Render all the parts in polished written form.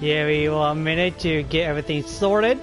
Give me 1 minute to get everything sorted.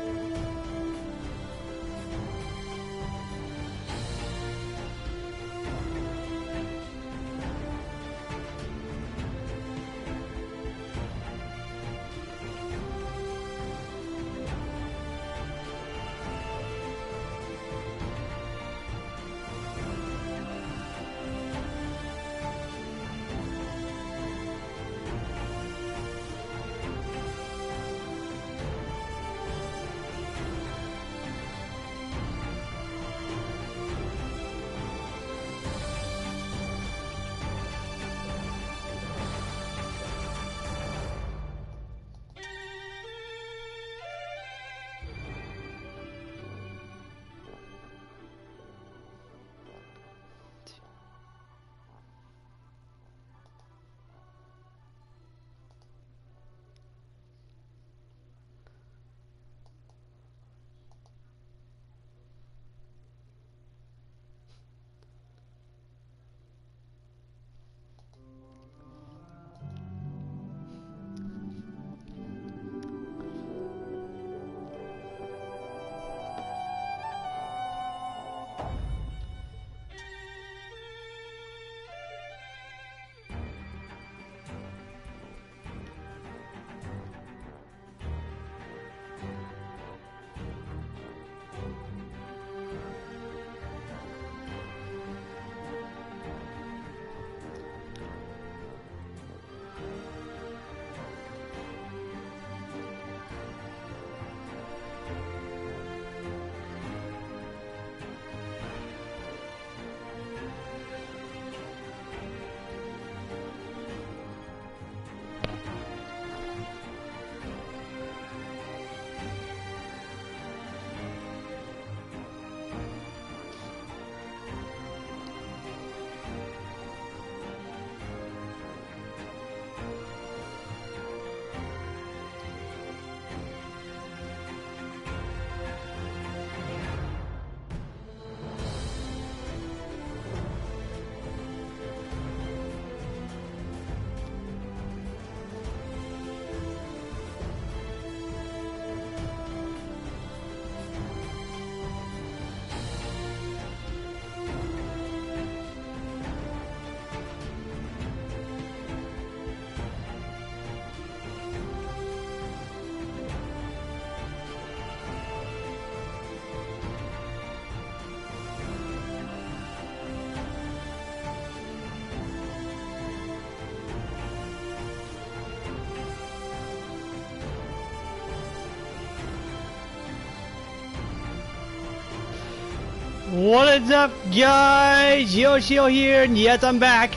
What is up, guys? Yoshio here, and yes, I'm back.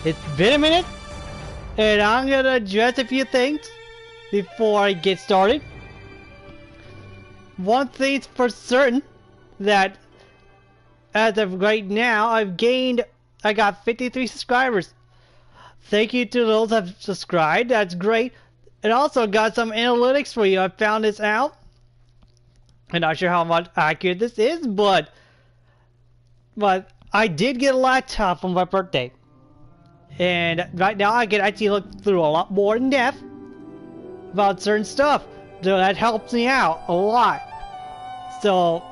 It's been a minute, and I'm gonna address a few things before I get started. One thing's for certain, that as of right now, I got 53 subscribers. Thank you to those that have subscribed, that's great. And also got some analytics for you. I found this out. I'm not sure how much accurate this is, but I did get a laptop for my birthday. And right now I can actually look through a lot more in depth about certain stuff. So that helps me out a lot. So,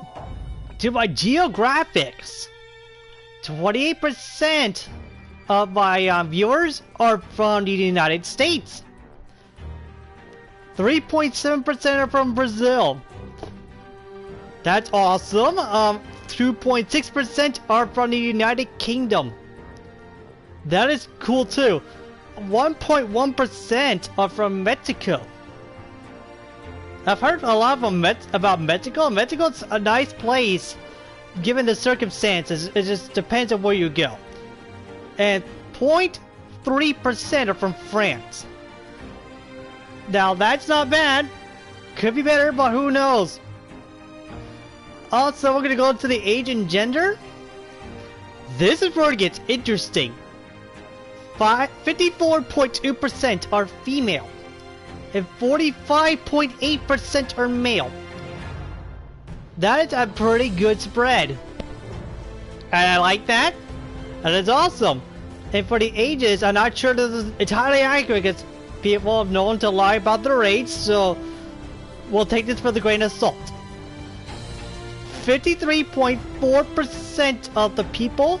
to my geographics, 28% of my viewers are from the United States. 3.7% are from Brazil. That's awesome. 2.6% are from the United Kingdom. That is cool too. 1.1% are from Mexico. I've heard a lot about Mexico. Mexico's a nice place, given the circumstances. It just depends on where you go. And 0.3% are from France. Now that's not bad. Could be better, but who knows? Also, we're gonna go into the age and gender. This is where it gets interesting. 54.2% are female, and 45.8% are male. That is a pretty good spread, and I like that. That is awesome. And for the ages, I'm not sure this is entirely accurate because people have known to lie about their age, so we'll take this with a grain of salt. 53.4% of the people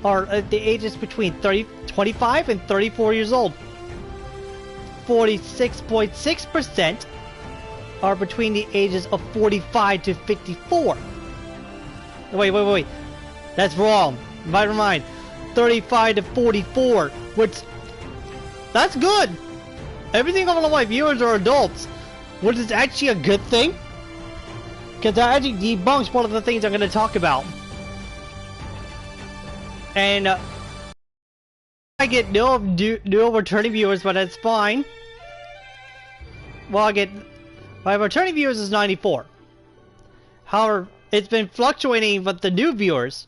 are at the ages between 25 and 34 years old. 46.6% are between the ages of 45 to 54. Wait. That's wrong. Never mind. 35 to 44, which... That's good! Everything all of my viewers are adults, which is actually a good thing. Because that actually debunks one of the things I'm going to talk about. And I get no returning viewers, but that's fine. Well, I get... My returning viewers is 94. However, it's been fluctuating with the new viewers.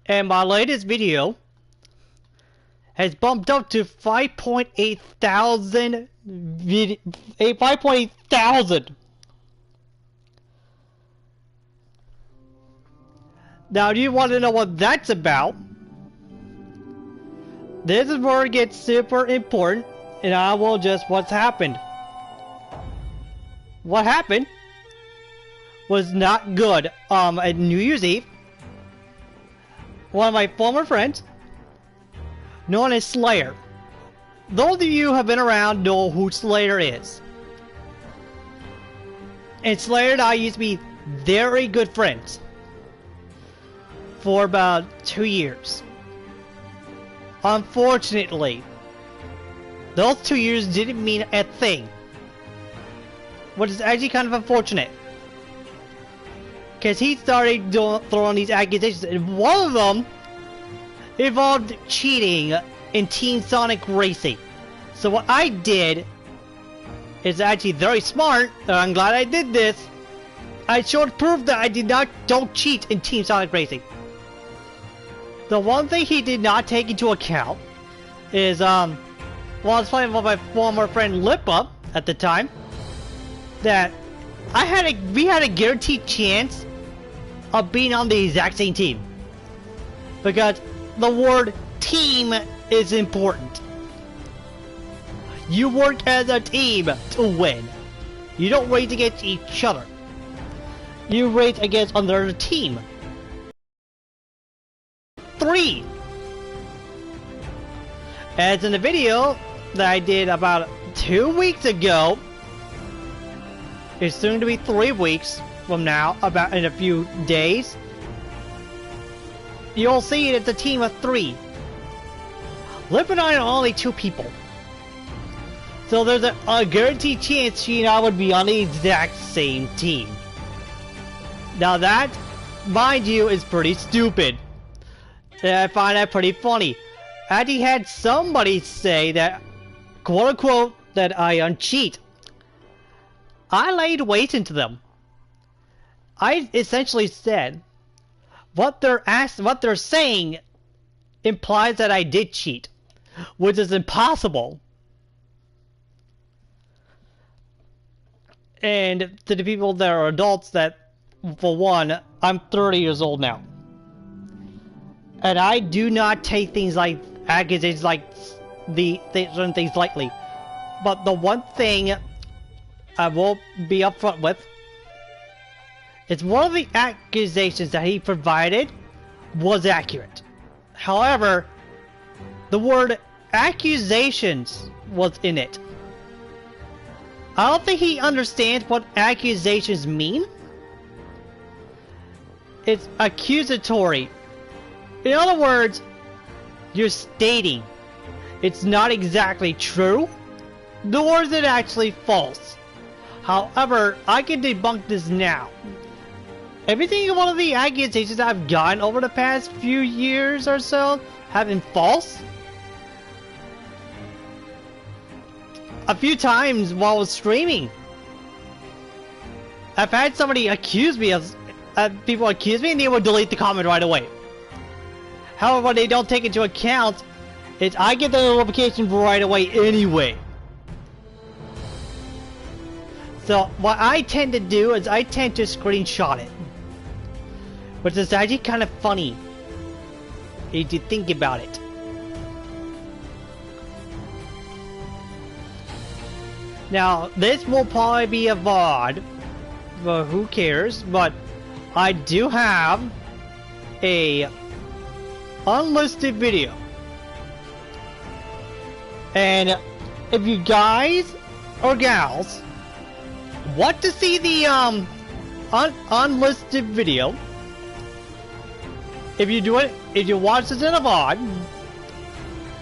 And my latest video has bumped up to 5.8 thousand. 5.8 thousand. Now, do you want to know what that's about? This is where it gets super important, and I will just what's happened. What happened was not good. At New Year's Eve, one of my former friends, known as Slayer. Those of you who have been around know who Slayer is. And Slayer and I used to be very good friends for about 2 years. Unfortunately, those 2 years didn't mean a thing, which is actually kind of unfortunate. Because he started throwing these accusations, and one of them involved cheating in Team Sonic Racing. So what I did is actually very smart, and I'm glad I did this. I showed proof that I don't cheat in Team Sonic Racing. The one thing he did not take into account is, while I was playing with my former friend Lippa at the time, that we had a guaranteed chance of being on the exact same team. Because the word team is important. You work as a team to win. You don't race against each other. You race against another team. 3. As in the video that I did about 2 weeks ago, it's soon to be 3 weeks from now, about in a few days, you'll see it's a team of 3. Lip and I are only 2 people. So there's a guaranteed chance she and I would be on the exact same team. Now that, mind you, is pretty stupid. And I find that pretty funny. I actually had somebody say that, quote unquote, that I cheat. I laid waste into them. I essentially said, what they're saying implies that I did cheat, which is impossible. And to the people that are adults, that, for one, I'm 30 years old now. And I do not take things like accusations like certain things lightly. But the one thing I will be upfront with, it's one of the accusations that he provided was accurate. However, the word accusations was in it. I don't think he understands what accusations mean. It's accusatory. In other words, you're stating it's not exactly true, nor is it actually false. However, I can debunk this now. Every single one of the accusations I've gotten over the past few years or so have been false. A few times while I was streaming, I've had somebody accuse me of... people accuse me and they will delete the comment right away. However, what they don't take into account is I get the notification right away anyway. So what I tend to do is I tend to screenshot it. Which is actually kind of funny if you think about it. Now, this will probably be a VOD, but who cares? But I do have a unlisted video. And if you guys or gals want to see the unlisted video, if you watch this in a VOD,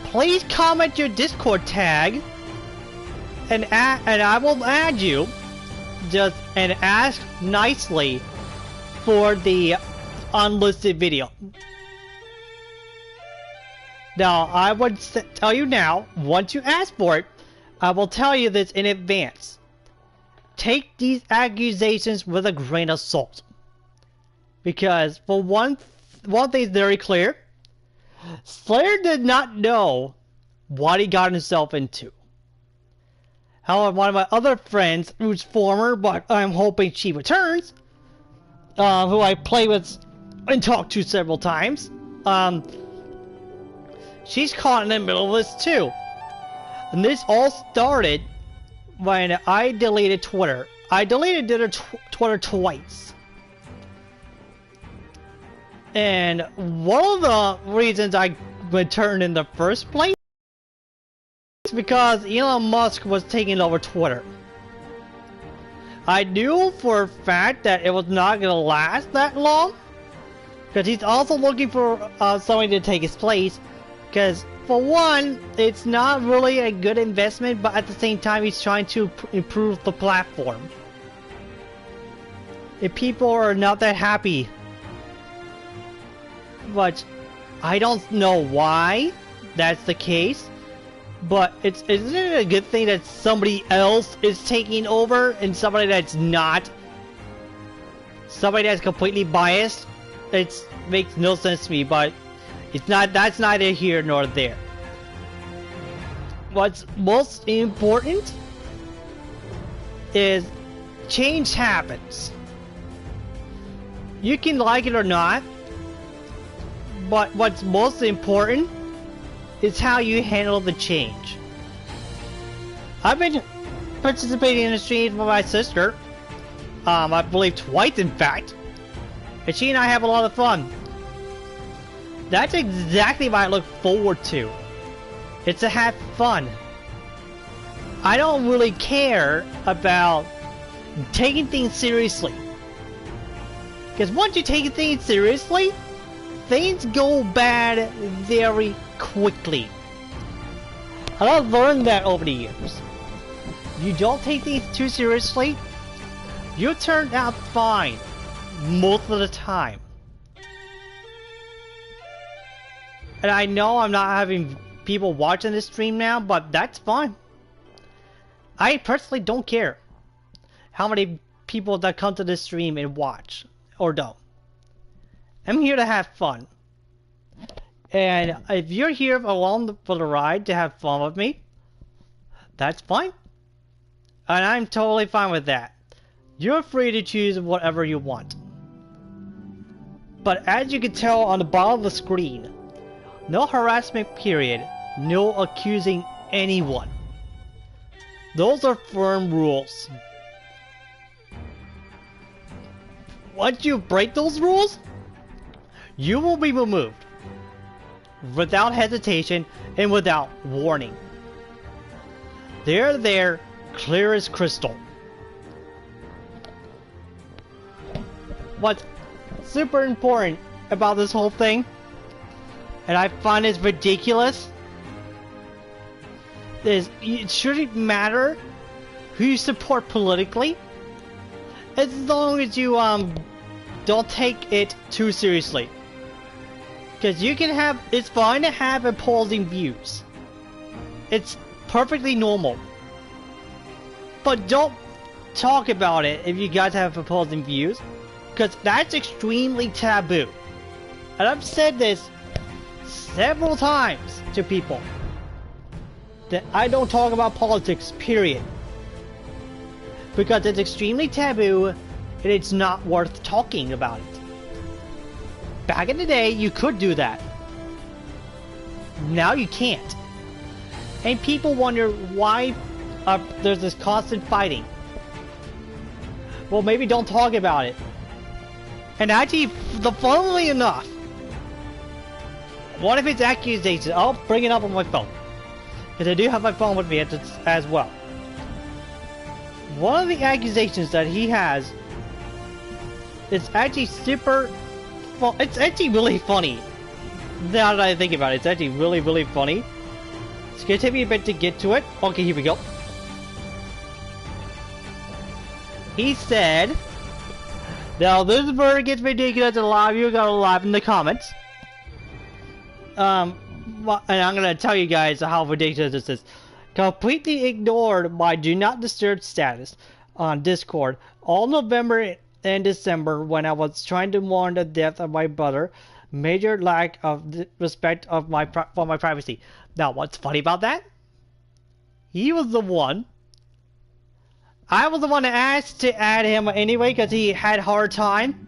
please comment your Discord tag, and I will add you, and ask nicely for the unlisted video. Now, I would tell you now, once you ask for it, I will tell you this in advance. Take these accusations with a grain of salt. Because, for one thing's very clear, Slayer did not know what he got himself into. However, one of my other friends, who's former, but I'm hoping she returns, who I play with and talk to several times, she's caught in the middle of this too. And this all started when I deleted Twitter. I deleted Twitter twice. And one of the reasons I returned in the first place is because Elon Musk was taking over Twitter. I knew for a fact that it was not going to last that long, because he's also looking for somebody to take his place. Because, for one, it's not really a good investment, but at the same time, he's trying to improve the platform. If people are not that happy, but I don't know why that's the case, but isn't it a good thing that somebody else is taking over and somebody that's not? Somebody that's completely biased? It makes no sense to me, but it's not. That's neither here nor there. What's most important is change happens. You can like it or not, but what's most important is how you handle the change. I've been participating in the streams with my sister, I believe twice in fact, and she and I have a lot of fun. That's exactly what I look forward to. It's to have fun. I don't really care about taking things seriously. Because once you take things seriously, things go bad very quickly. And I've learned that over the years. You don't take things too seriously, you turn out fine most of the time. And I know I'm not having people watching this stream now, but that's fine. I personally don't care how many people that come to this stream and watch or don't. I'm here to have fun. And if you're here along for the ride to have fun with me, that's fine. And I'm totally fine with that. You're free to choose whatever you want. But as you can tell on the bottom of the screen, no harassment period, no accusing anyone. Those are firm rules. Once you break those rules, you will be removed. Without hesitation and without warning. They're there, clear as crystal. What's super important about this whole thing, and I find it ridiculous, is it shouldn't matter who you support politically, as long as you don't take it too seriously. Because you can have, it's fine to have opposing views. It's perfectly normal. But don't talk about it if you guys have opposing views, because that's extremely taboo. And I've said this several times to people, that I don't talk about politics, period. Because it's extremely taboo, and it's not worth talking about it. Back in the day, you could do that. Now you can't. And people wonder why there's this constant fighting. Well, maybe don't talk about it. And actually, funnily enough, one of his accusations, I'll bring it up on my phone, because I do have my phone with me as well. One of the accusations that he has is actually it's actually really funny. Now that I think about it, it's actually really, really funny. It's gonna take me a bit to get to it. Okay, here we go. He said, now this is where it gets ridiculous, and a lot of you got to laugh in the comments. And I'm gonna tell you guys how ridiculous this is. Completely ignored my do not disturb status on Discord all November and December when I was trying to mourn the death of my brother. Major lack of respect of for my privacy. Now, what's funny about that? He was the one. I was the one that asked to add him anyway because he had a hard time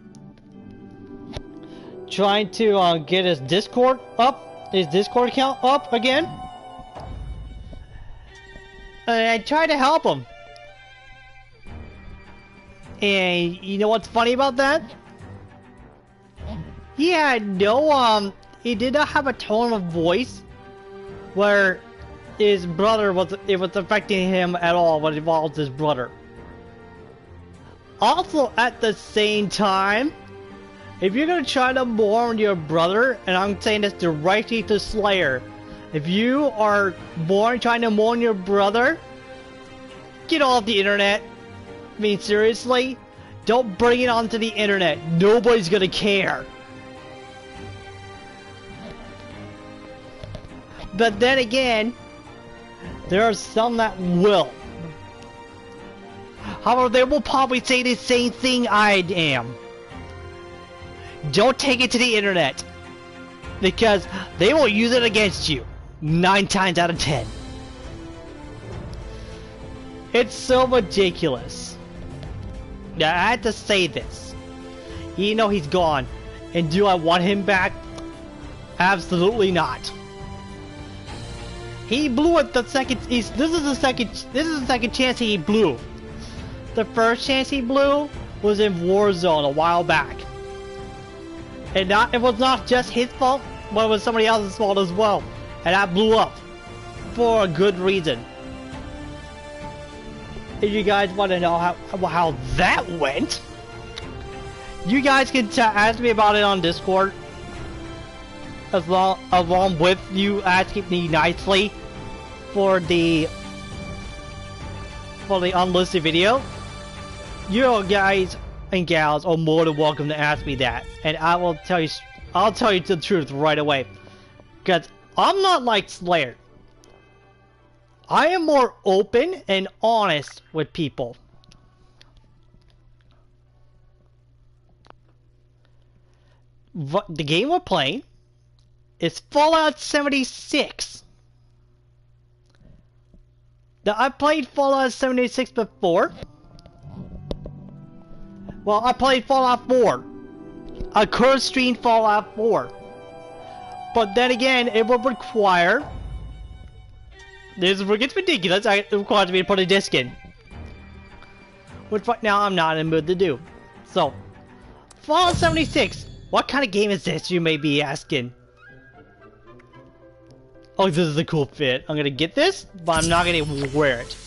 trying to get his Discord account up again. And I tried to help him. And you know what's funny about that? He had no, he did not have a tone of voice where his brother was affecting him at all when it involves his brother. Also, at the same time, if you're gonna try to mourn your brother, and I'm saying this directly to Slayer, if you are trying to mourn your brother, get off the internet. I mean, seriously, don't bring it onto the internet. Nobody's gonna care. But then again, there are some that will. However, they will probably say the same thing I am. Don't take it to the internet, because they will use it against you 9 times out of 10. It's so ridiculous. Now, I had to say this. You know he's gone, and do I want him back? Absolutely not. He blew it the second. This is the second chance he blew. The first chance he blew was in Warzone a while back, and it was not just his fault, but it was somebody else's fault as well, and that blew up for a good reason. If you guys want to know how that went, you guys can ask me about it on Discord. Along with you asking me nicely for the unlisted video, you guys and gals are more than welcome to ask me that, and I'll tell you the truth right away, because I'm not like Slayer. I am more open and honest with people. The game we're playing is Fallout 76. Now, I played Fallout 76 before. Well, I played Fallout 4. I could stream Fallout 4. But then again, it would require... This gets ridiculous. It requires me to put a disc in. Which right now I'm not in the mood to do. So, Fallout 76. What kind of game is this, you may be asking? Oh, this is a cool fit. I'm gonna get this, but I'm not gonna wear it.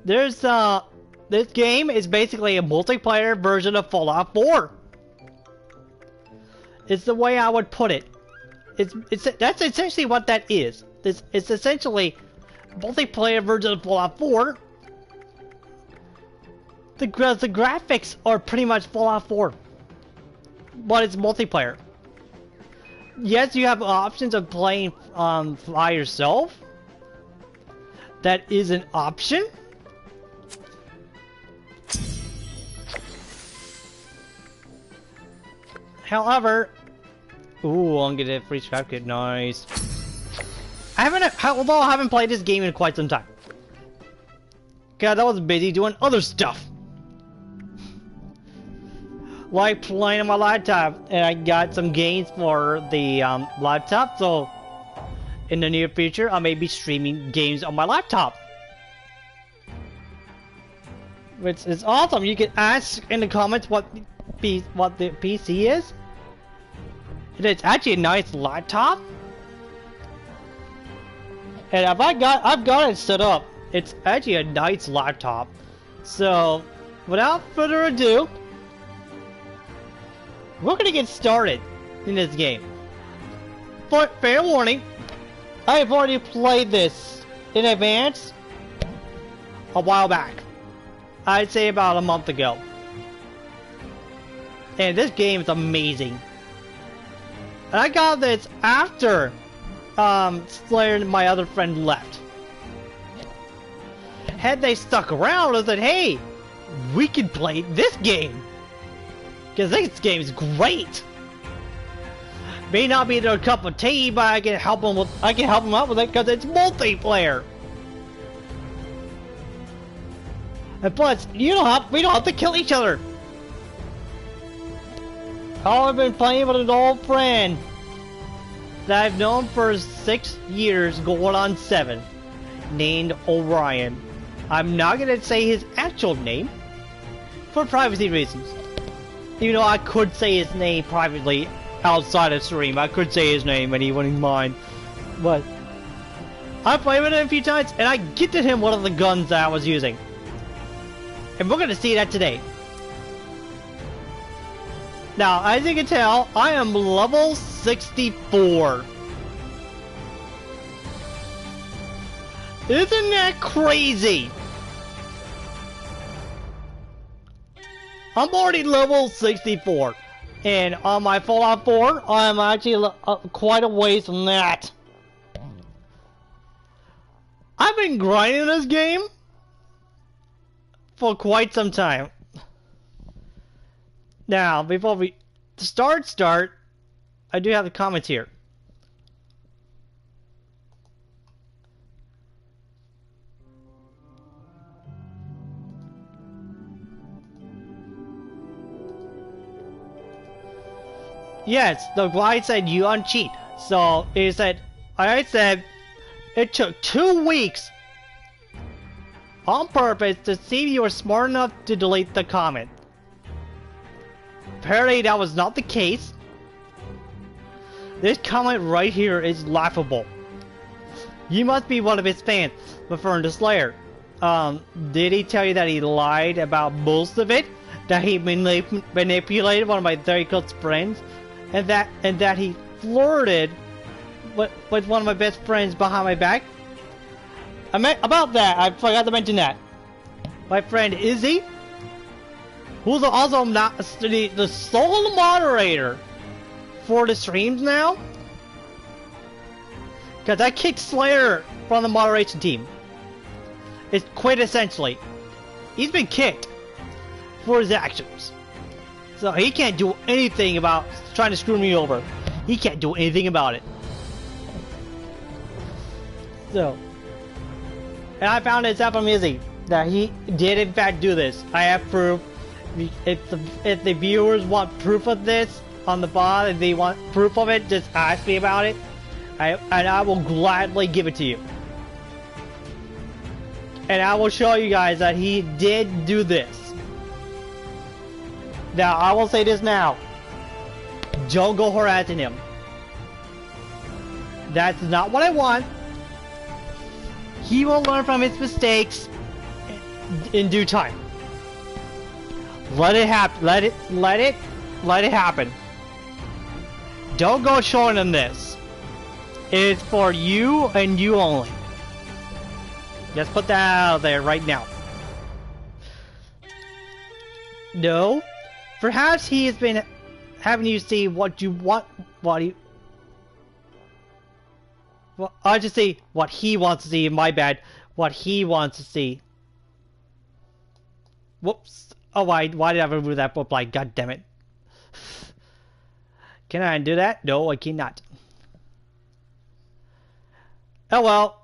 This game is basically a multiplayer version of Fallout 4. It's the way I would put it. That's essentially what that is. It's essentially a multiplayer version of Fallout 4. The graphics are pretty much Fallout 4, but it's multiplayer. Yes, you have options of playing by yourself. That is an option. However, ooh, I'm gonna get a free scrap kit. Nice. Although I haven't played this game in quite some time. God, I was busy doing other stuff. Like playing on my laptop, and I got some games for the laptop, so in the near future, I may be streaming games on my laptop. Which is awesome. You can ask in the comments what the PC is. It's actually a nice laptop. And I've got it set up. It's actually a nice laptop. So, without further ado, we're gonna get started in this game. But fair warning, I have already played this in advance a while back. I'd say about a month ago. And this game is amazing. And I got this after Slayer and my other friend left. Had they stuck around, I said, hey, we can play this game. Because this game is great. May not be their cup of tea, but I can help them out with it because it's multiplayer. And plus, we don't have to kill each other. I've been playing with an old friend that I've known for 6 years, going on 7, named Orion. I'm not gonna say his actual name for privacy reasons. Even though I could say his name privately outside of stream, I could say his name and he wouldn't mind. But I played with him a few times and I gifted him one of the guns that I was using. And we're gonna see that today. Now, as you can tell, I am level 64. Isn't that crazy? I'm already level 64. And on my Fallout 4, I'm actually quite a ways from that. I've been grinding this game for quite some time. Now, before we start, I do have the comments here. Yes, the guy said you uncheat. So he said, I said, it took 2 weeks on purpose to see if you were smart enough to delete the comment. Apparently that was not the case. This comment right here is laughable. You must be one of his fans, referring to Slayer. Did he tell you that he lied about most of it? That he manipulated one of my very close friends? And that he flirted with one of my best friends behind my back? About that, I forgot to mention that. My friend Izzy, who's also not the sole moderator for the streams now, because I kicked Slayer from the moderation team. It's quintessentially, he's been kicked for his actions, so he can't do anything about trying to screw me over. He can't do anything about it. So, and I found this out from Izzy that he did in fact do this. I have proof. If the viewers want proof of this on the bot, if they want proof of it, just ask me about it, and I will gladly give it to you. And I will show you guys that he did do this. Now, I will say this now. Don't go harassing him. That's not what I want. He will learn from his mistakes in due time. Let it happen. Let it happen. Don't go showing him this. It's for you and you only. Just put that out there right now. No. Perhaps he has been having you see what you want, well, I'll just say what he wants to see, my bad. What he wants to see. Whoops. Oh, why did I remove that reply? God damn it. Can I undo that? No, I cannot. Oh well.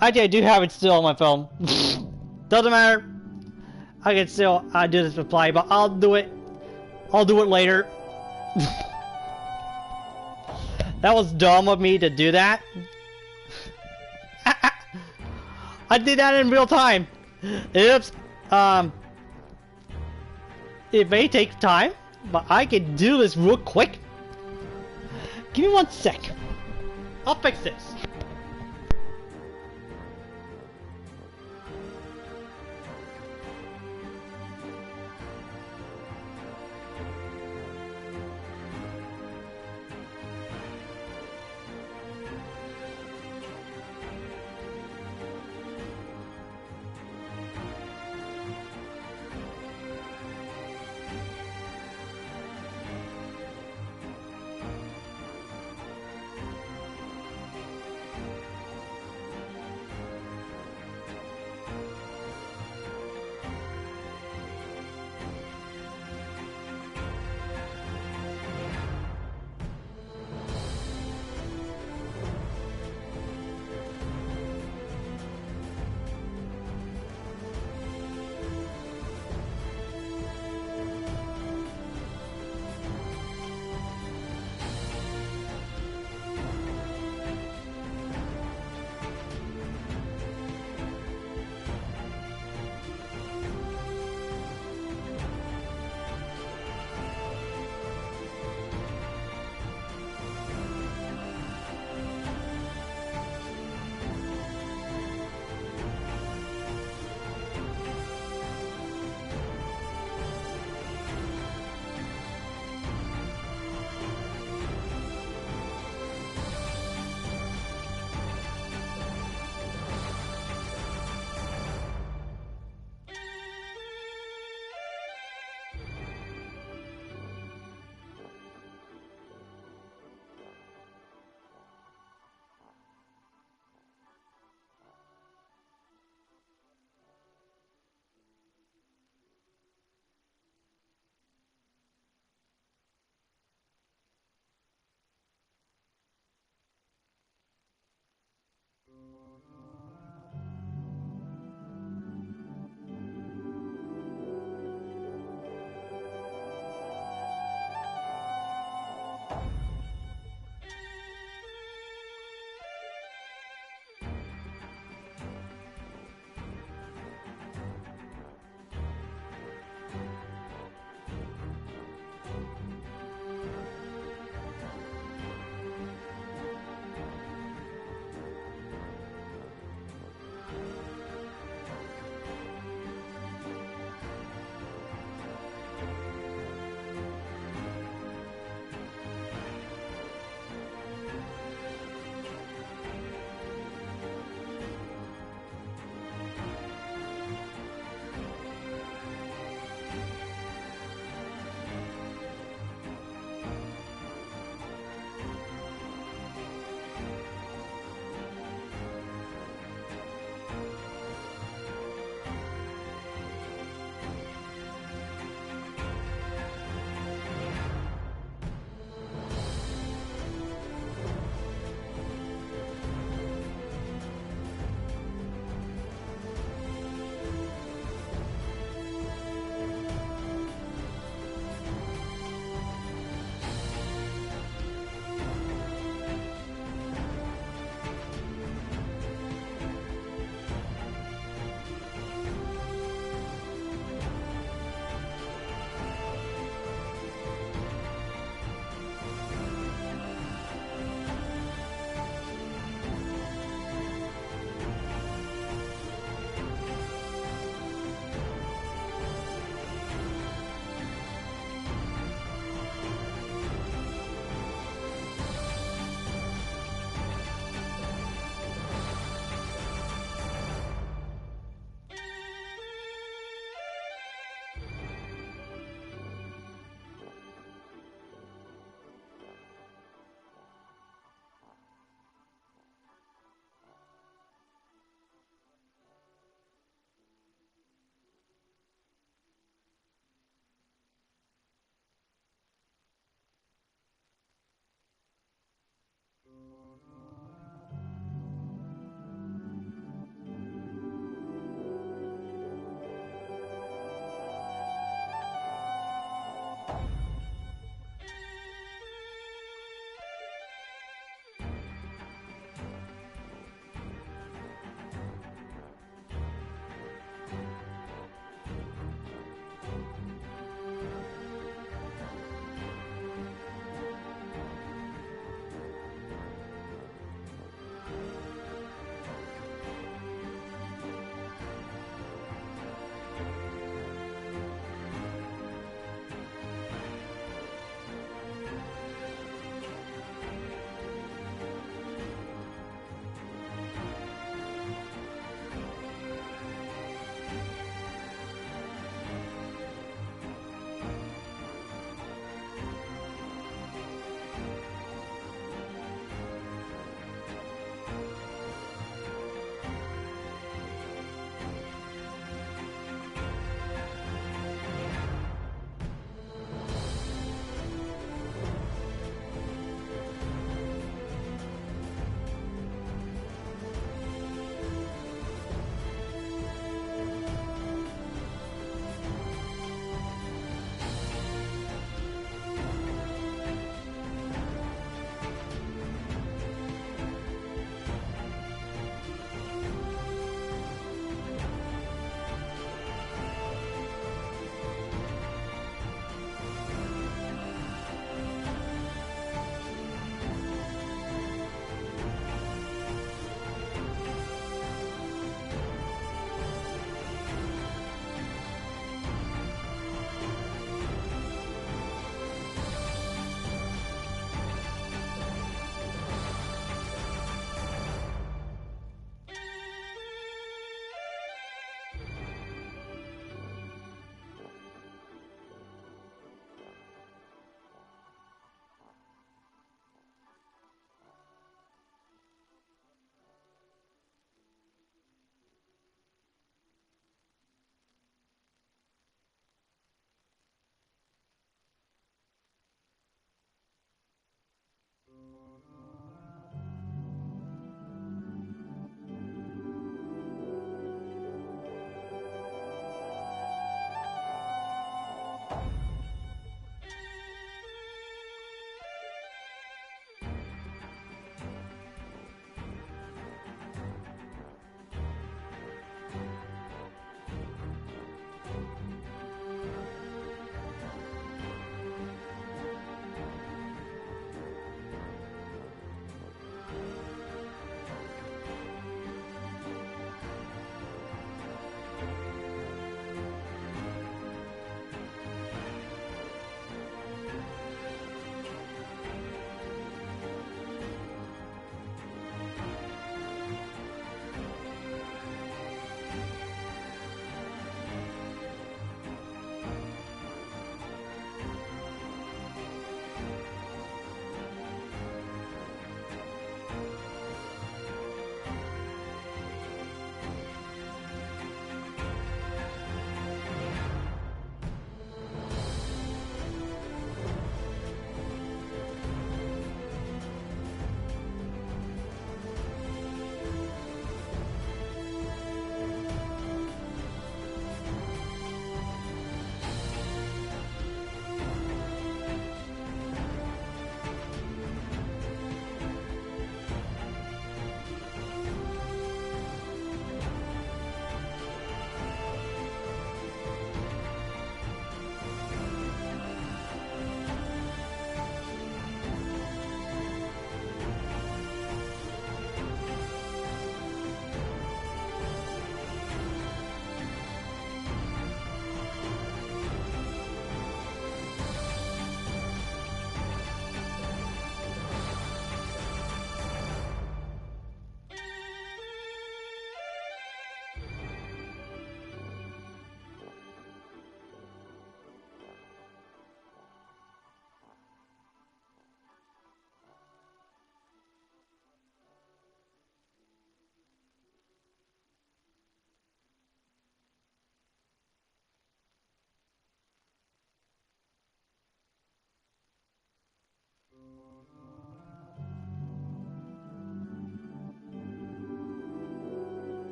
Actually, I do have it still on my phone. Doesn't matter. I can still do this reply, but I'll do it. I'll do it later. That was dumb of me to do that. I did that in real time. Oops. It may take time, but I can do this real quick. Give me 1 sec. I'll fix this.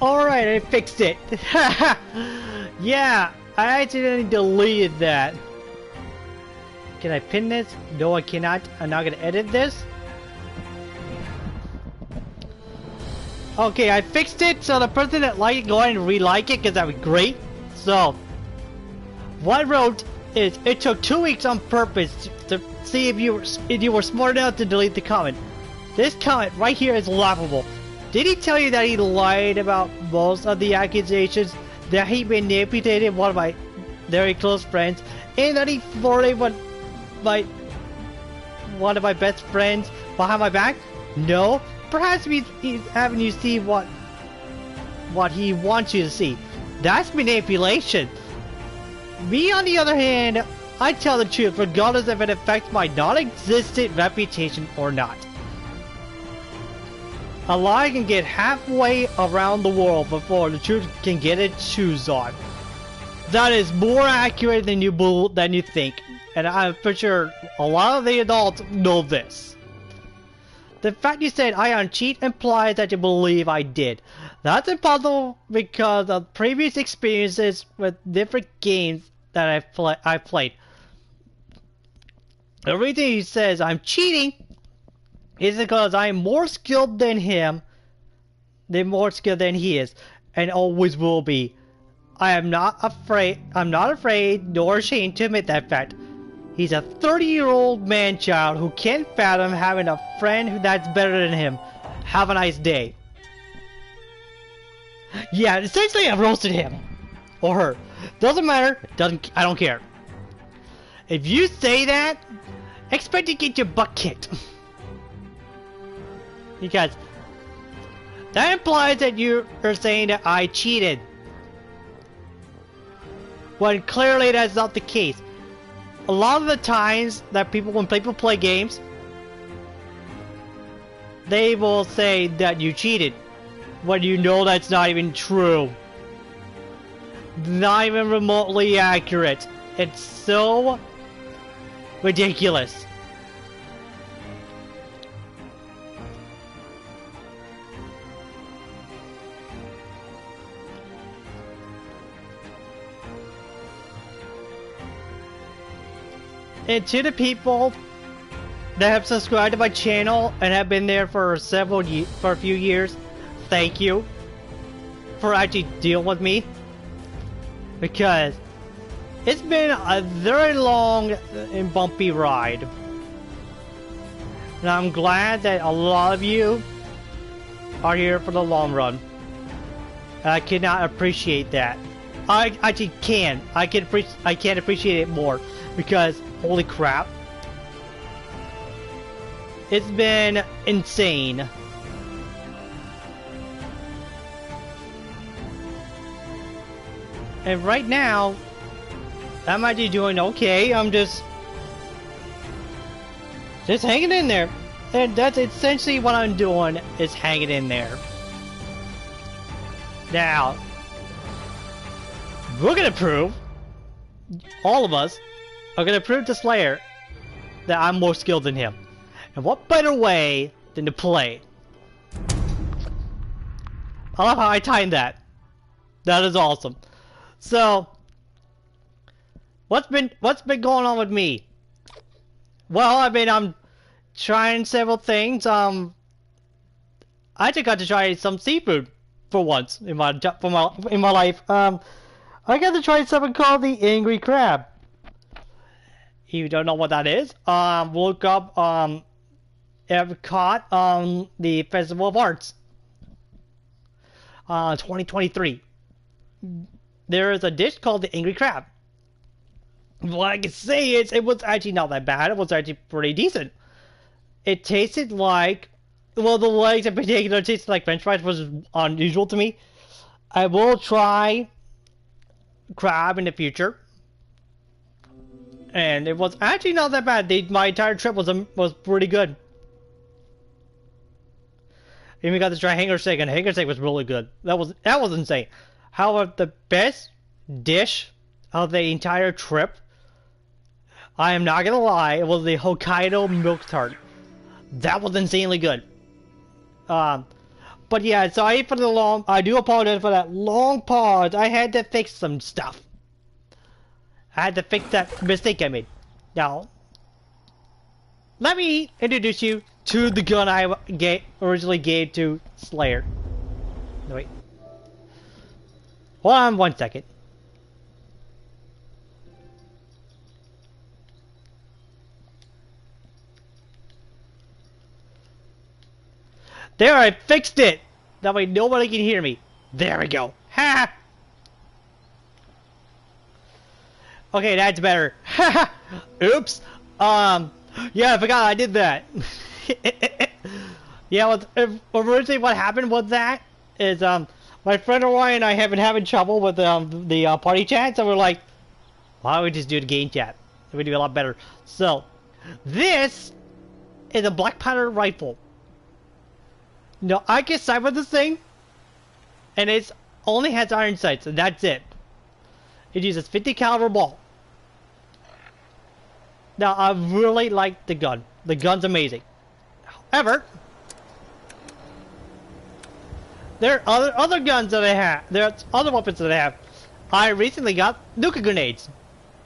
Alright, I fixed it. Yeah, I accidentally deleted that. Can I pin this? No, I cannot. I'm not gonna edit this. Okay, I fixed it, so the person that liked it, go ahead and re-like it, because that would be great. So, what I wrote is, it took 2 weeks on purpose to see if you were smart enough to delete the comment. This comment right here is laughable. Did he tell you that he lied about most of the accusations, that he manipulated one of my very close friends, and that he flirted with one of my best friends behind my back? No. Perhaps he's having you see what he wants you to see. That's manipulation. Me, on the other hand, I tell the truth regardless if it affects my non-existent reputation or not. A lie can get halfway around the world before the truth can get its shoes on. That is more accurate than you think, and I'm for sure a lot of the adults know this. The fact you said I don't cheat implies that you believe I did. That's impossible because of previous experiences with different games that I've played. The reason he says I'm cheating is because I'm more skilled than him, more skilled than he is, and always will be. I'm not afraid nor ashamed to admit that fact. He's a 30-year-old man-child who can't fathom having a friend that's better than him. Have a nice day. Yeah, essentially I roasted him. Or her. Doesn't matter. I don't care. If you say that, expect to get your butt kicked. Because that implies that you are saying that I cheated. When clearly that's not the case. A lot of the times that when people play games, they will say that you cheated, when you know that's not even true. Not even remotely accurate. It's so ridiculous. And to the people that have subscribed to my channel and have been there for a few years, thank you for actually dealing with me, because it's been a very long and bumpy ride, and I'm glad that a lot of you are here for the long run. I cannot appreciate that. I actually can. I can't appreciate it more, because holy crap, it's been insane. And right now, I'm actually doing okay. I'm just hanging in there. And that's essentially what I'm doing, is hanging in there. Now, we're gonna prove, all of us are gonna prove to Slayer that I'm more skilled than him. And what better way than to play? I love how I timed that. That is awesome. So, what's been going on with me? Well, I'm trying several things. I just got to try some seafood for once in my life. I got to try something called the Angry Crab. If you don't know what that is, look up Epcot the Festival of Arts 2023. There is a dish called the Angry Crab. What I can say is it was actually not that bad. It was actually pretty decent. It tasted like, well, the legs in particular tasted like French fries, which is unusual to me. I will try crab in the future, and it was actually not that bad. My entire trip was pretty good. Even got to try hanger steak, and hanger steak was really good. That was insane. However, the best dish of the entire trip, I am not gonna lie, it was the Hokkaido milk tart. That was insanely good. But yeah, sorry for the long. I do apologize for that long pause. I had to fix some stuff. I had to fix that mistake I made. Now, let me introduce you to the gun I originally gave to Slayer. No, wait. Hold on 1 second. There, I fixed it! That way nobody can hear me. There we go. Ha! Okay, that's better. Ha! Oops. Yeah, I forgot I did that. Yeah, originally what happened was that is, my friend Orion and I have been having trouble with, the party chat, so we're like, why don't we just do the game chat? It would do a lot better. So, this is a black powder rifle. No, I can sight with this thing, and it only has iron sights, and that's it. It uses 50 caliber ball. Now, I really like the gun. The gun's amazing. However, there are other guns that I have. There are other weapons that I have. I recently got nuke grenades.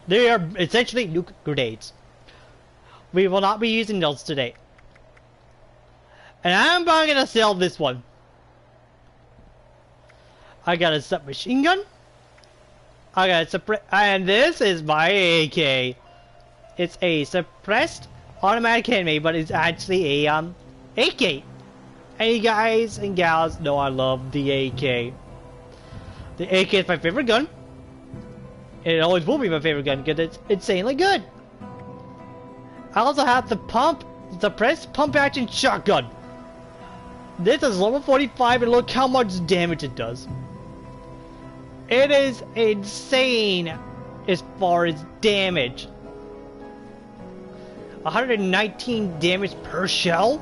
They are essentially nuke grenades. We will not be using those today. And I'm probably gonna sell this one. I got a submachine gun. I got a suppress, and this is my AK. It's a suppressed automatic handmade, but it's actually a AK. And you guys and gals know I love the AK. The AK is my favorite gun. And it always will be my favorite gun because it's insanely good. I also have the suppressed pump action shotgun. This is level 45 and look how much damage it does. It is insane as far as damage. 119 damage per shell?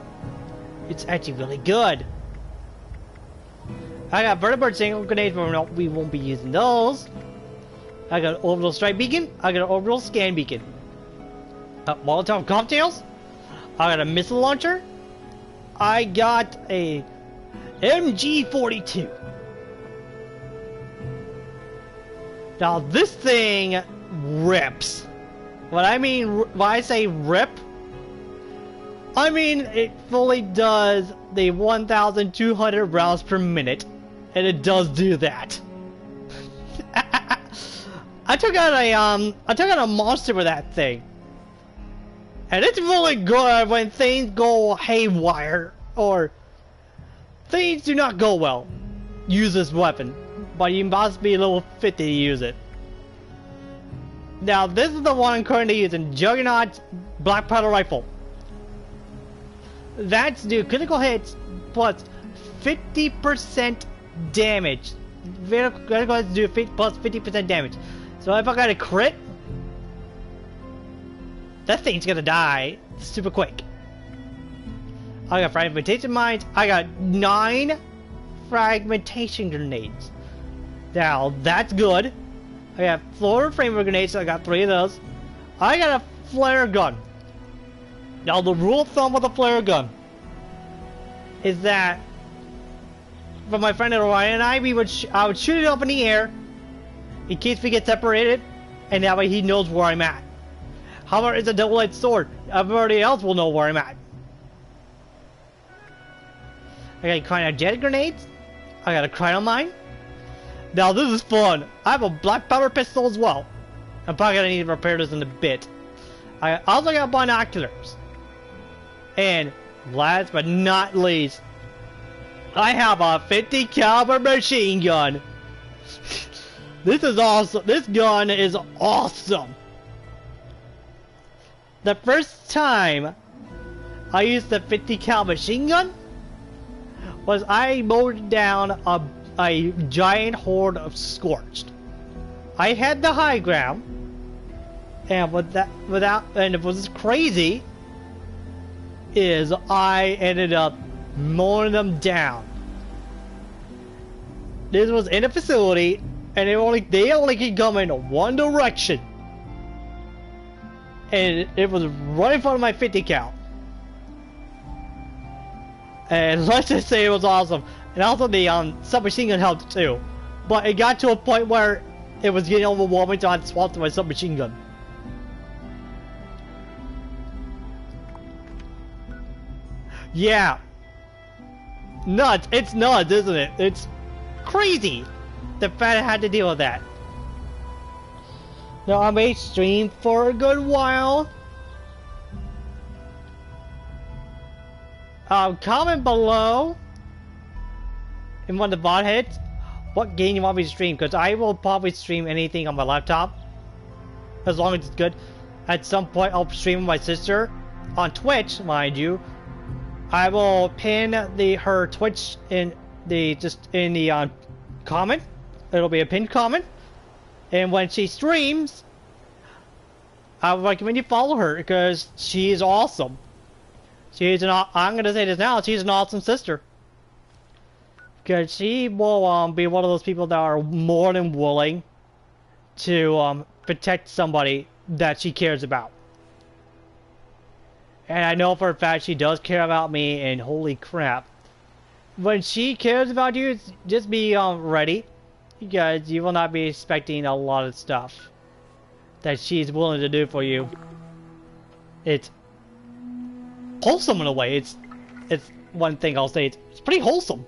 It's actually really good. I got vertibird single grenades, but no, we won't be using those. I got an orbital strike beacon. I got an orbital scan beacon. Molotov cocktails. I got a missile launcher. I got a MG42. Now this thing rips. When I say rip, I mean it fully does the 1,200 rounds per minute, and it does do that. I took out a monster with that thing. And it's really good when things go haywire, or things do not go well. Use this weapon, but you must be level 50 to use it. Now, this is the one I'm currently using, Juggernaut's black powder rifle. That's do critical hits plus 50% damage. Critical hits do plus 50% damage. So if I got a crit, that thing's gonna die super quick. I got fragmentation mines. I got 9 fragmentation grenades. Now that's good. I got floor framer grenades. So I got 3 of those. I got a flare gun. Now the rule of thumb with a flare gun is that, for my friend Orion and I would shoot it up in the air in case we get separated, and that way he knows where I'm at. However, it's a double-edged sword. Everybody else will know where I'm at. I got cryogenic grenades. I got a cryo mine. Now this is fun. I have a black powder pistol as well. I'm probably gonna need to repair this in a bit. I also got binoculars. And last but not least, I have a 50 caliber machine gun. This is awesome. This gun is awesome. The first time I used the 50 cal machine gun was I mowed down a giant horde of Scorched. I had the high ground, and and it was crazy is I ended up mowing them down. This was in a facility, and they only could come in one direction. And it was right in front of my 50 cal. And let's just say it was awesome. And also the submachine gun helped too. But it got to a point where it was getting overwhelming, so I had to swap to my submachine gun. Yeah. Nuts. It's nuts, isn't it? It's crazy. The fact I had to deal with that. Now I may stream for a good while. Comment below in one of the bot hits what game you want me to stream, because I will probably stream anything on my laptop as long as it's good. At some point I'll stream with my sister on Twitch, mind you. I will pin her Twitch in the comment. It'll be a pinned comment, and when she streams, I would recommend you follow her because she is awesome. She's I'm gonna say this now. She's an awesome sister because she will be one of those people that are more than willing to protect somebody that she cares about. And I know for a fact she does care about me, and holy crap. When she cares about you, just be ready, because you will not be expecting a lot of stuff that she's willing to do for you. It's wholesome in a way. It's one thing I'll say, it's pretty wholesome.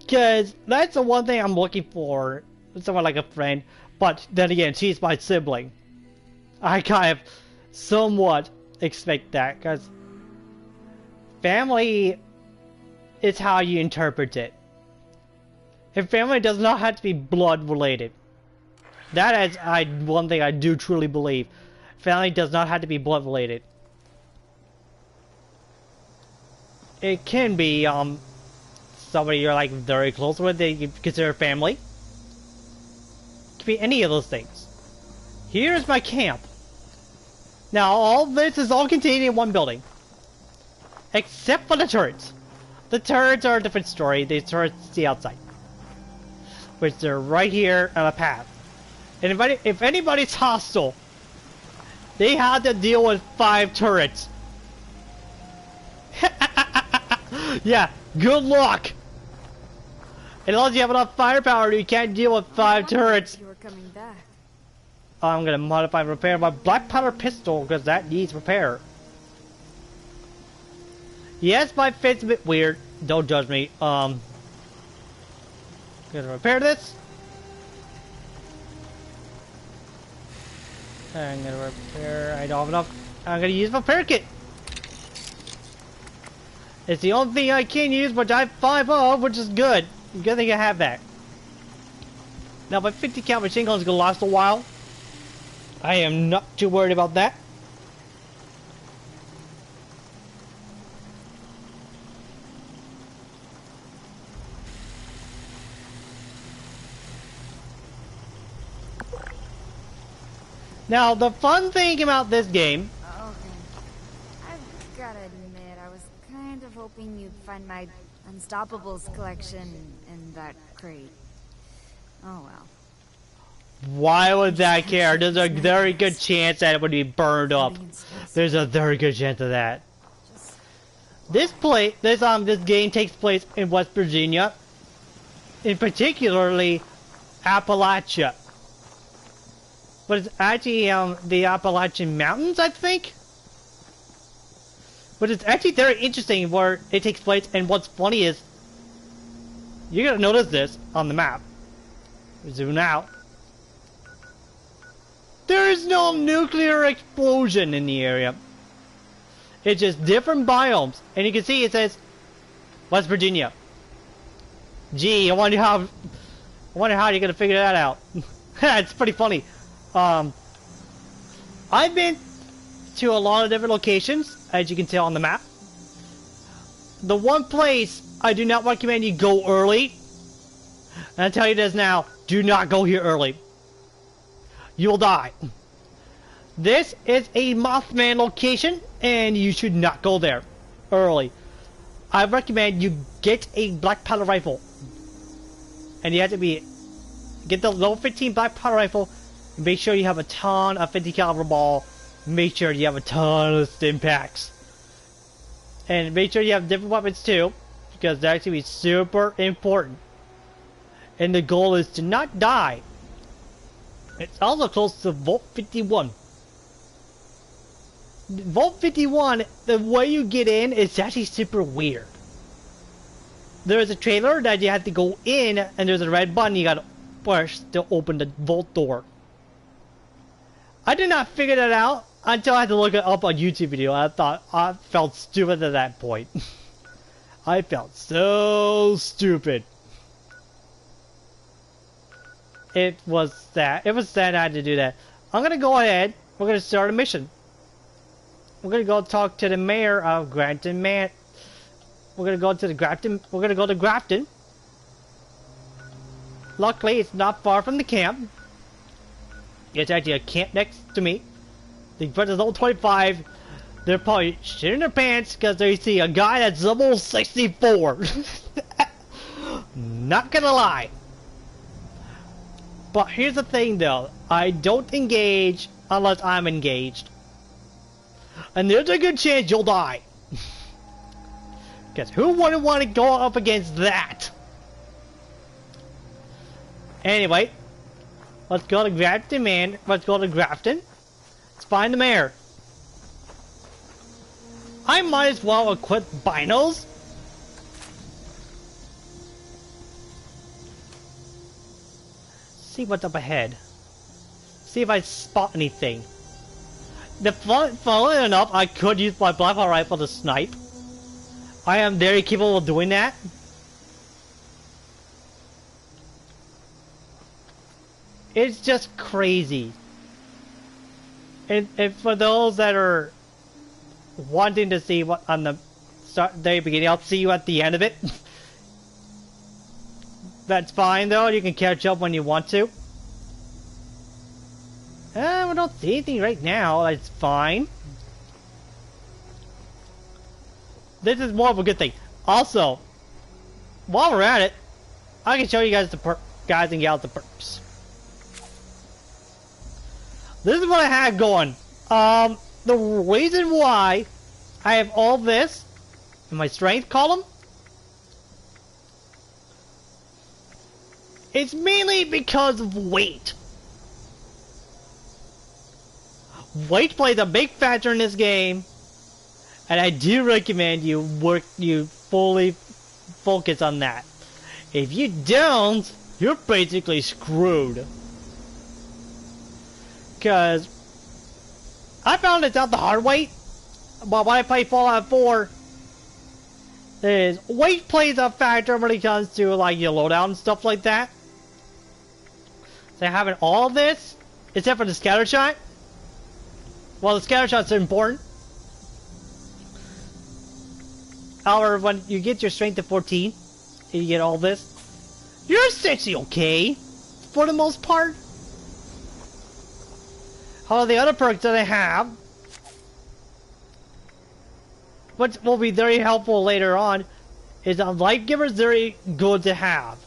Because that's the one thing I'm looking for, someone like a friend, but then again, she's my sibling. I kind of somewhat expect that, because family is how you interpret it. And family does not have to be blood related. That is one thing I do truly believe. Family does not have to be blood related. It can be somebody you're like very close with that you consider family. It can be any of those things. Here's my camp. Now, all this is all contained in one building. Except for the turrets. The turrets are a different story. The turrets see outside. Which they're right here on a path. And if anybody's hostile, they have to deal with 5 turrets. Yeah, good luck! And unless you have enough firepower, you can't deal with 5 turrets. You were coming back. I'm gonna modify and repair my black powder pistol because that needs repair. Yes, my fit's a bit weird. Don't judge me. Gonna repair this. I'm gonna repair. I don't have enough. I'm gonna use my repair kit. It's the only thing I can use, which I have 5 of, which is good. Good thing I have that. Now, my 50 cal machine gun is gonna last a while. I am not too worried about that. Now, the fun thing about this game... Okay. I've gotta admit, I was kind of hoping you'd find my Unstoppables collection in that crate. Oh well. Why would that care? There's a very good chance that it would be burned up. There's a very good chance of that. This game takes place in West Virginia, in particularly Appalachia. But it's actually the Appalachian Mountains, I think. But it's actually very interesting where it takes place, and what's funny is you're gonna notice this on the map. Zoom out. There is no nuclear explosion in the area. It's just different biomes. And you can see it says West Virginia. Gee, I wonder how you're gonna figure that out. It's pretty funny. I've been to a lot of different locations, as you can tell on the map. The one place I do not recommend you go early, and I tell you this now, do not go here early. You'll die. This is a Mothman location, and you should not go there early. I recommend you get a black powder rifle, and you have to get the level 15 black powder rifle. And make sure you have a ton of 50 caliber ball. Make sure you have a ton of stim packs. And make sure you have different weapons too, because they're actually super important. And the goal is to not die. It's also close to Vault 51. Vault 51, the way you get in is actually super weird. There's a trailer that you have to go in, and there's a red button you gotta push to open the vault door. I did not figure that out until I had to look it up on YouTube video. I felt stupid at that point. I felt so stupid. It was sad I had to do that. I'm gonna go ahead. We're gonna start a mission. We're gonna go talk to the mayor of Grafton, man. We're gonna go to the Grafton. We're gonna go to Grafton. Luckily, it's not far from the camp. It's actually a camp next to me. The Brothers Old 25. They're probably shitting their pants because they see a guy that's level 64. Not gonna lie. But here's the thing though, I don't engage unless I'm engaged. And there's a good chance you'll die. Because who wouldn't want to go up against that? Anyway, let's go to Grafton, man. Let's go to Grafton. Let's find the mayor. I might as well equip binos. See what's up ahead. See if I spot anything. Funnily enough, I could use my Blackhawk rifle to snipe. I am very capable of doing that. It's just crazy. And for those that are wanting to see what on the very beginning, I'll see you at the end of it. That's fine though, you can catch up when you want to. We don't see anything right now, that's fine. This is more of a good thing. Also, while we're at it, I can show you guys the guys and gals the perks. This is what I had going. The reason why I have all this in my strength column, it's mainly because of weight. Weight plays a big factor in this game, and I do recommend you fully focus on that. If you don't, you're basically screwed. Because I found this out the hard way, but when I play Fallout 4, is weight plays a factor when it comes to like your loadout and stuff like that. So having all of this, except for the scatter shot. Well, the scatter shots are important. However, when you get your strength to 14, and you get all this, you're essentially okay, for the most part. However, the other perks that I have, which will be very helpful later on, is a Life Giver is very good to have.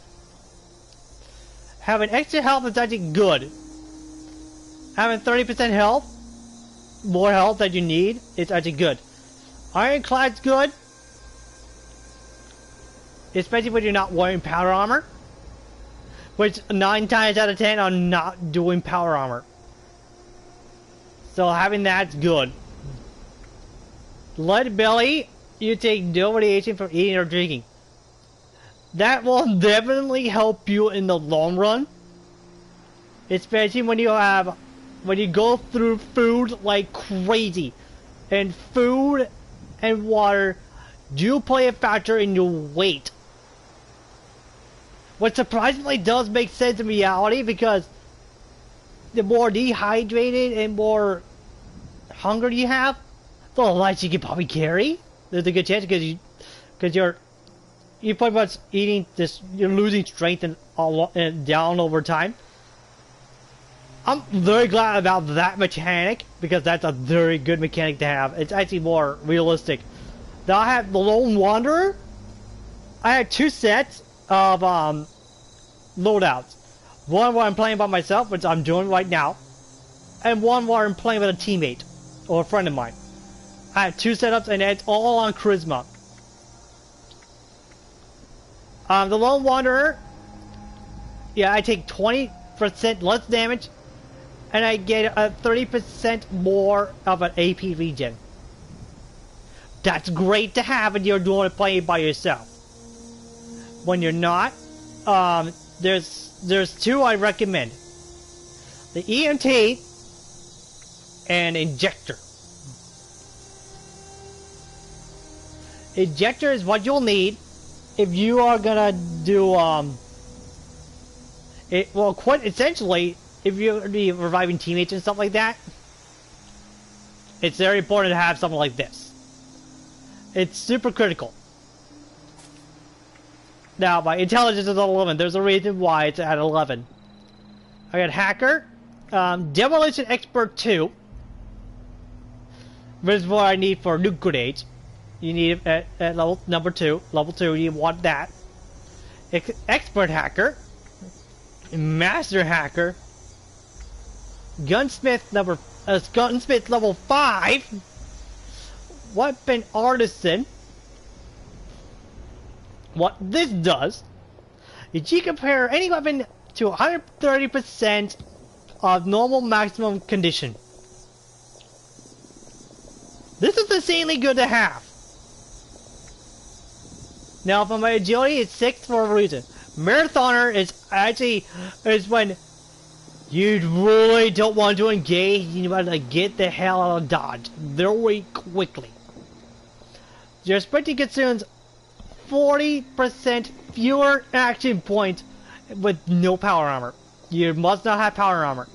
Having extra health is actually good. Having 30% health, more health that you need, is actually good. Ironclad's good, especially when you're not wearing power armor, which 9 times out of 10 I'm not doing power armor. So having that's good. Lead belly, you take no radiation from eating or drinking. That will definitely help you in the long run, especially when you go through food like crazy. And food and water do play a factor in your weight, which surprisingly does make sense in reality, because the more dehydrated and more hunger you have, the less you can probably carry. There's a good chance because you're pretty much eating this, you're losing strength and down over time. I'm very glad about that mechanic, because that's a very good mechanic to have. It's actually more realistic. Now I have the Lone Wanderer. I have 2 sets of loadouts. One where I'm playing by myself, which I'm doing right now, and one where I'm playing with a teammate or a friend of mine. I have 2 setups and it's all on Charisma. The Lone Wanderer, yeah, I take 20% less damage and I get a 30% more of an AP regen. That's great to have when you're doing playing by yourself. When you're not, there's 2 I recommend. The EMT and Injector. Injector is what you'll need if you are gonna do quite essentially if you're gonna be reviving teammates and stuff like that. It's very important to have something like this. It's super critical. Now my intelligence is at 11. There's a reason why it's at 11. I got Hacker, Demolition Expert 2. This is what I need for nuke grenades. You need it at level number 2. Level 2, you want that. Expert Hacker, Master Hacker, Gunsmith level 5, Weapon Artisan. What this does is you compare any weapon to 130% of normal maximum condition. This is insanely good to have. Now for my agility, it's 6 for a reason. Marathoner is when you really don't want to engage, you want to get the hell out of Dodge very quickly. Your sprinting consumes 40% fewer action points with no power armor. You must not have power armor.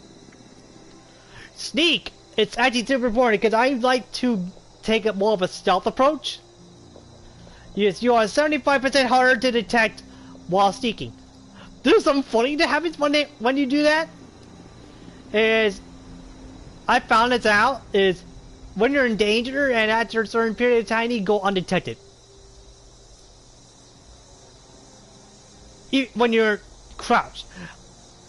Sneak, it's actually super important because I like to take a more of a stealth approach. Yes, you are 75% harder to detect while sneaking. There's something funny that happens when you do that. Is I found this out is when you're in danger and after a certain period of time you go undetected. When you're crouched.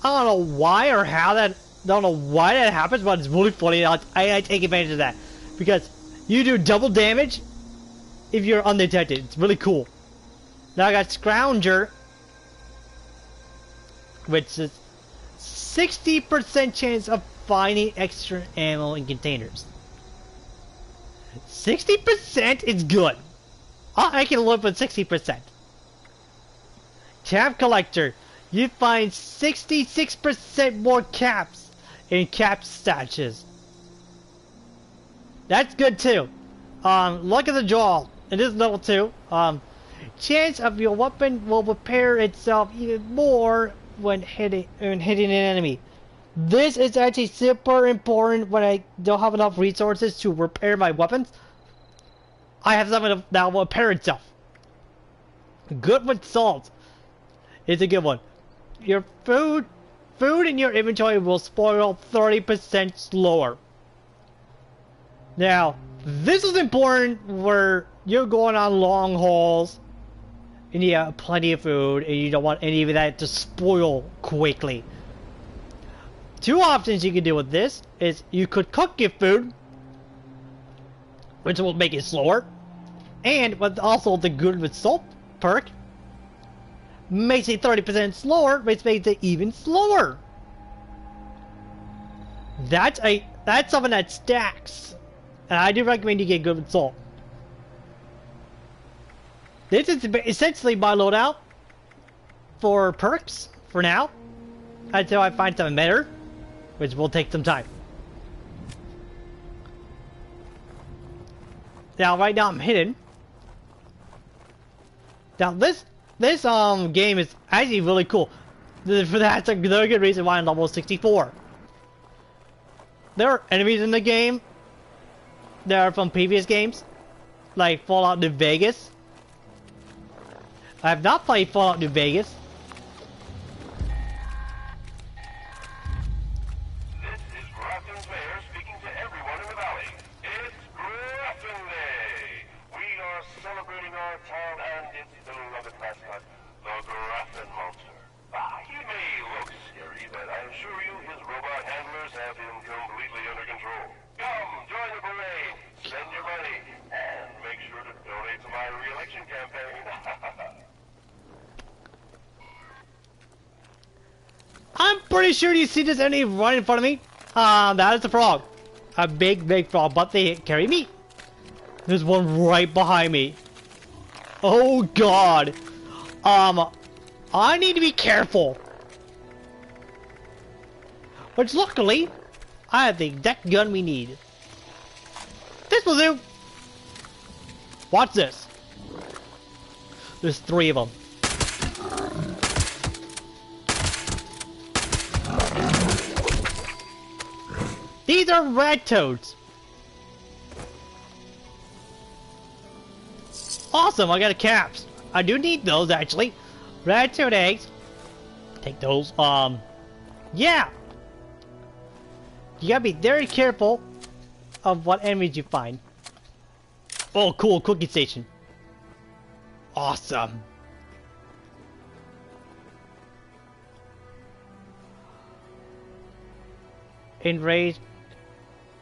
I don't know why or how that. Don't know why that happens, but it's really funny. I take advantage of that because you do double damage if you're undetected. It's really cool. Now I got Scrounger, which is 60% chance of finding extra ammo in containers. 60% is good. I can live with 60%. Cap Collector, you find 66% more caps in cap stashes. That's good too. Look at the draw. It is level 2. Chance of your weapon will repair itself even more when hitting an enemy. This is actually super important when I don't have enough resources to repair my weapons. I have something that will repair itself. Good with salt. It's a good one. Your food in your inventory will spoil 30% slower. Now, this is important where you're going on long hauls and you have plenty of food and you don't want any of that to spoil quickly. 2 options you can do with this is you could cook your food, which will make it slower, and with also the good with salt perk makes it 30% slower, which makes it even slower. That's something that stacks, and I do recommend you get good with salt. This is essentially my loadout for perks for now, until I find something better, which will take some time. Now, right now I'm hidden. Now this game is actually really cool. That's a very good reason why I'm level 64. There are enemies in the game that are from previous games, like Fallout New Vegas. I have not played Fallout New Vegas. This is Grafton's mayor speaking to everyone in the valley. It's Grafton Day! We are celebrating our town and its beloved mascot, the Grafton Monster. He may look scary, but I assure you his robot handlers have him completely under control. Come, join the parade. Spend your money. I'm pretty sure you see this enemy right in front of me. That is a frog. A big frog, but they carry me. There's one right behind me. Oh god. I need to be careful. Which luckily, I have the exact gun we need. This will do. Watch this. There's 3 of them. These are red toads. Awesome, I got a caps. I do need those actually. Red toad eggs. Take those. Yeah. You gotta be very careful of what enemies you find. Oh, cool, cookie station. Awesome. Enraged.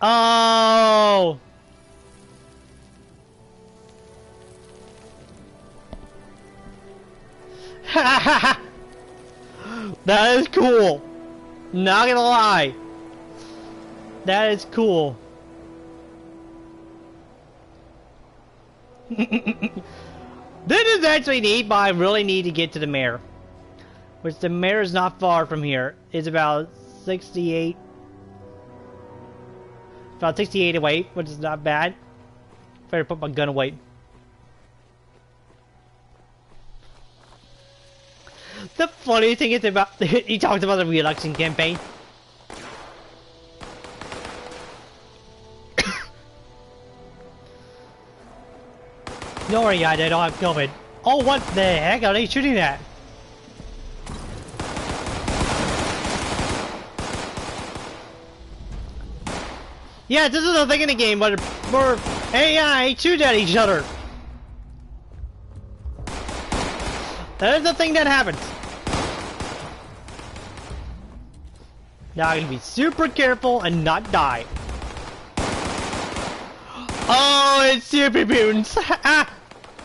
Oh! That is cool. Not gonna lie. That is cool. This is actually neat, but I really need to get to the mayor. Which the mayor is not far from here. It's about 68. About 68 away, which is not bad. Better put my gun away. The funny thing is about he talked about the re-election campaign. Don't worry, guys, I don't have COVID. Oh, what the heck are they shooting at? Yeah, this is a thing in the game where AI shoot at each other. That is the thing that happens. Now I gotta be super careful and not die. Oh, it's super mutants!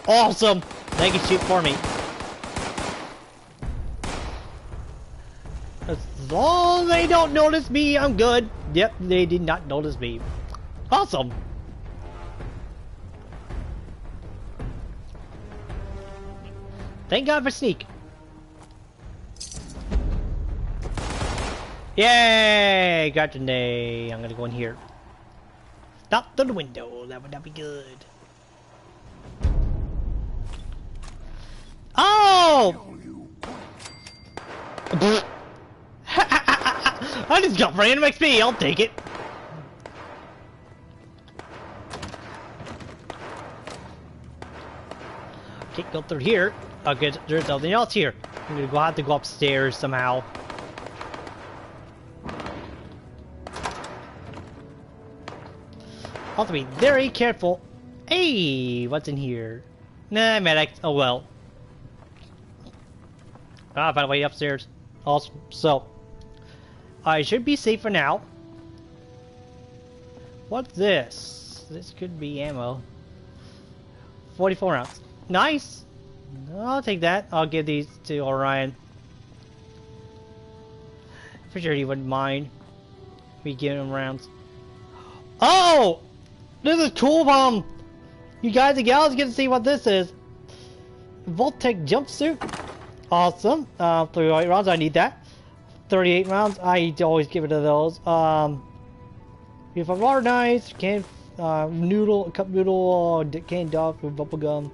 Awesome! They can shoot for me. As long as they don't notice me, I'm good. Yep, they did not notice me. Awesome! Thank God for sneak. Yay! Got today. I'm gonna go in here. Stop through the window. That would not be good. Oh! I just got random XP. I'll take it. Can't go through here. Okay, there's nothing else here. I'm gonna have to go upstairs somehow. I'll have to be very careful. Hey, what's in here? Nah, medic. Oh well. I found a way upstairs. Awesome. So, I should be safe for now. What's this? This could be ammo. 44 rounds. Nice. I'll take that. I'll give these to Orion. For sure he wouldn't mind me giving him rounds. Oh! This is cool, you guys and gals get to see what this is. Voltec jumpsuit. Awesome. 38 rounds, I need that. 38 rounds, I always give it to those. If I'm water nice, canned noodle, cup noodle, canned dog with bubble gum.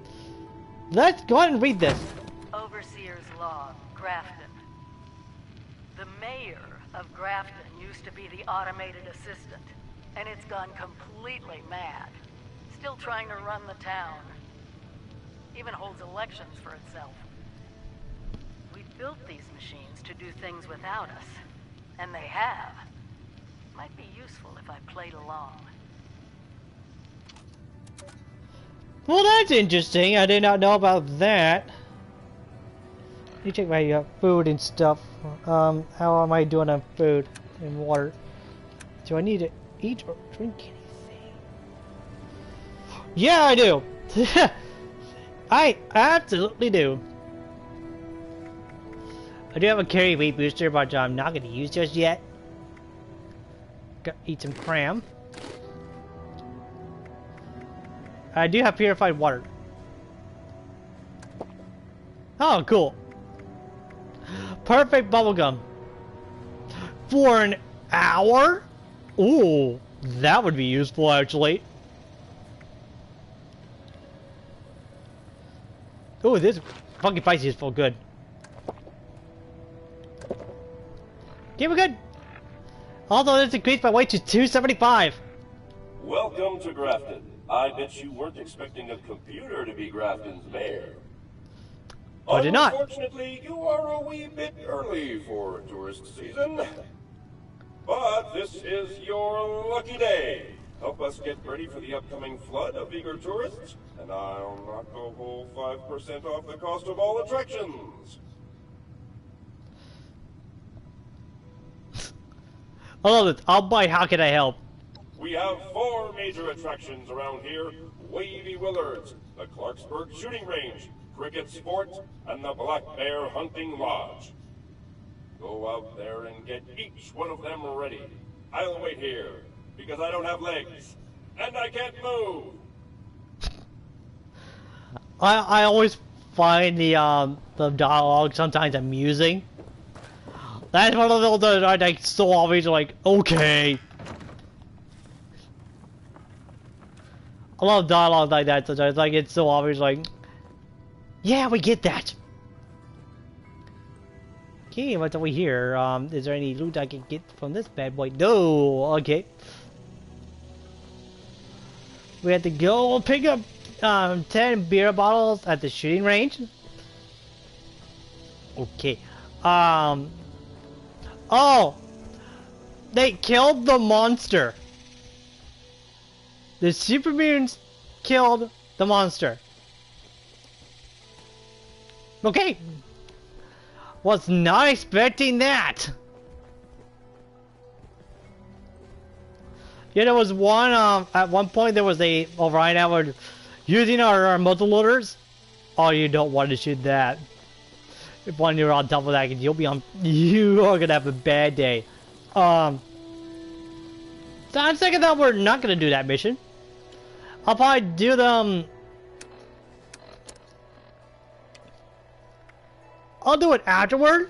Let's go ahead and read this. Overseer's Log, Grafton. The mayor of Grafton used to be the automated assistant, and it's gone completely mad. Still trying to run the town. Even holds elections for itself. We built these machines to do things without us, and they have. Might be useful if I played along. Well, that's interesting. I did not know about that. Let me check my food and stuff. How am I doing on food and water? Do I need to eat or drink anything? Yeah, I do. I absolutely do. I do have a carry weight booster, but I'm not going to use just yet. Eat some cram. I do have purified water. Oh, cool. Perfect bubblegum. For an hour? Ooh, that would be useful actually. Ooh, this funky spicy is full good. Okay, we're good. Although this increased my weight to 275. Welcome to Grafton. I bet you weren't expecting a computer to be Grafton's mayor. I did not. Unfortunately, you are a wee bit early for tourist season. But this is your lucky day. Help us get ready for the upcoming flood of eager tourists, and I'll knock a whole 5% off the cost of all attractions. I love it. I'll buy How Can I Help? We have 4 major attractions around here. Wavy Willards, the Clarksburg Shooting Range, Cricket Sport, and the Black Bear Hunting Lodge. Go out there and get each one of them ready. I'll wait here, because I don't have legs, and I can't move. I always find the dialogue sometimes amusing. That's one of those that I like so obvious, like, okay. I love dialogue like that sometimes, like it's so obvious, like, yeah, we get that. Okay, what's over here? Is there any loot I can get from this bad boy? No, okay. We have to go pick up 10 beer bottles at the shooting range. Okay. Oh! They killed the monster! The super mutants killed the monster. Okay! Was not expecting that! Yeah, there was one, at one point there was a Orion that was using our muzzleloaders. Oh, you don't want to shoot that. If one you're on top of that, you are gonna have a bad day. So I'm thinking that we're not gonna do that mission. I'll probably do them. I'll do it afterward.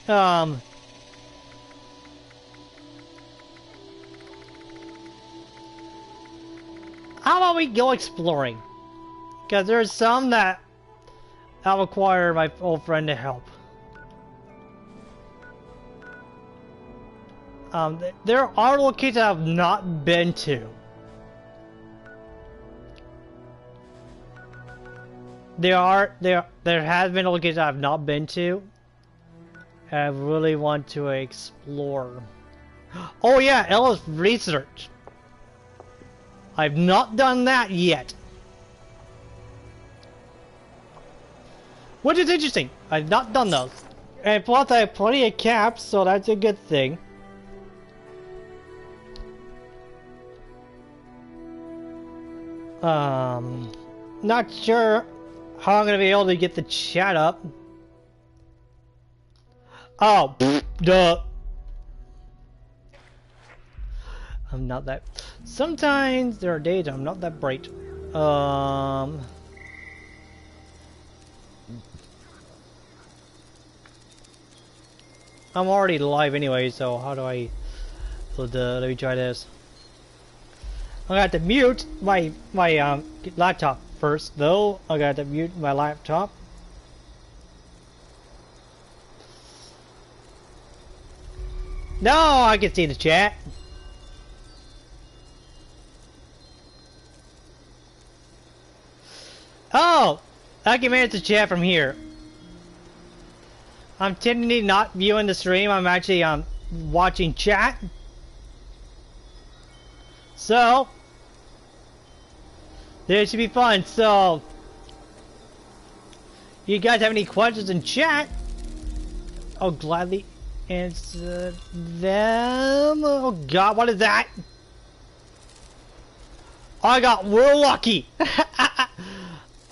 How about we go exploring? Because there's some that I'll require my old friend to help. There are locations I've not been to. There has been locations I've not been to. And I really want to explore. Oh yeah, Ellis Research. I've not done that yet. Which is interesting. I've not done those. And plus I have plenty of caps, so that's a good thing. Not sure how I'm gonna be able to get the chat up. Oh, duh. I'm not that. Sometimes there are days I'm not that bright. I'm already live anyway, so how do I? Let me try this. I'm gonna have to mute my laptop first, though. I'm gonna have to mute my laptop. No, I can see the chat. Oh, I can manage the chat from here. I'm technically not viewing the stream. I'm actually watching chat. So this should be fun. So you guys have any questions in chat? I'll gladly answer them. Oh God, what is that? I got real lucky.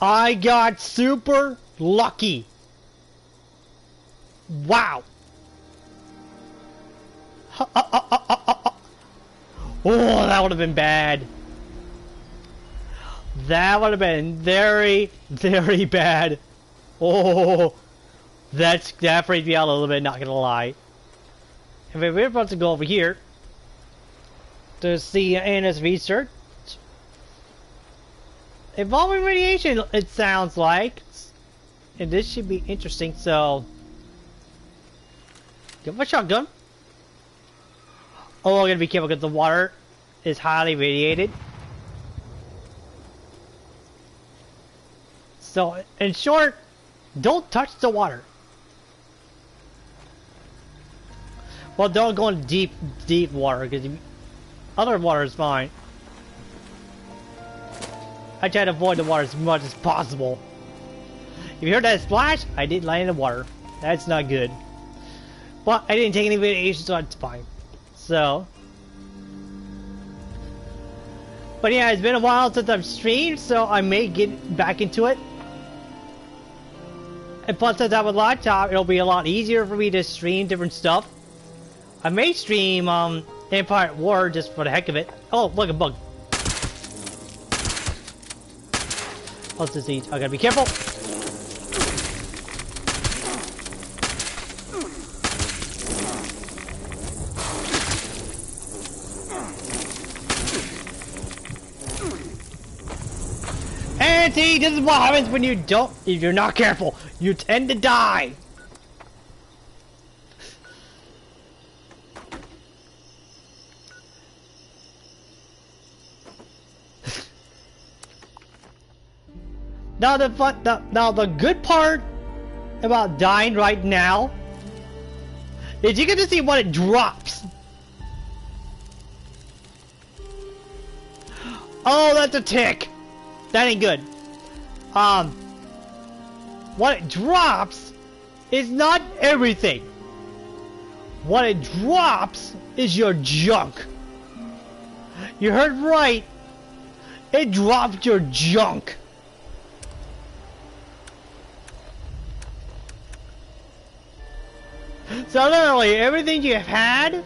I got super lucky. Wow. Oh, that would have been bad. That would have been very, very bad. Oh, that freaked me out a little bit, not gonna lie. And we're about to go over here to see Anna's research. Involving radiation, it sounds like. And this should be interesting, so... Give my shotgun. Oh, I gotta be careful because the water is highly radiated. So, in short, don't touch the water. Well, don't go in deep water because other water is fine. I try to avoid the water as much as possible. If you heard that splash, I didn't land in the water. That's not good. But I didn't take any radiation, so it's fine. So. But yeah, it's been a while since I've streamed, so I may get back into it. And plus, since I have a laptop, it'll be a lot easier for me to stream different stuff. I may stream Empire at War just for the heck of it. Oh, look, a bug. What's this eat? I gotta be careful. And see, this is what happens when if you're not careful. You tend to die. Now the good part about dying right now is you get to see what it drops. Oh, that's a tick. That ain't good. What it drops is not everything. What it drops is your junk. You heard right. It dropped your junk. So literally everything you have had.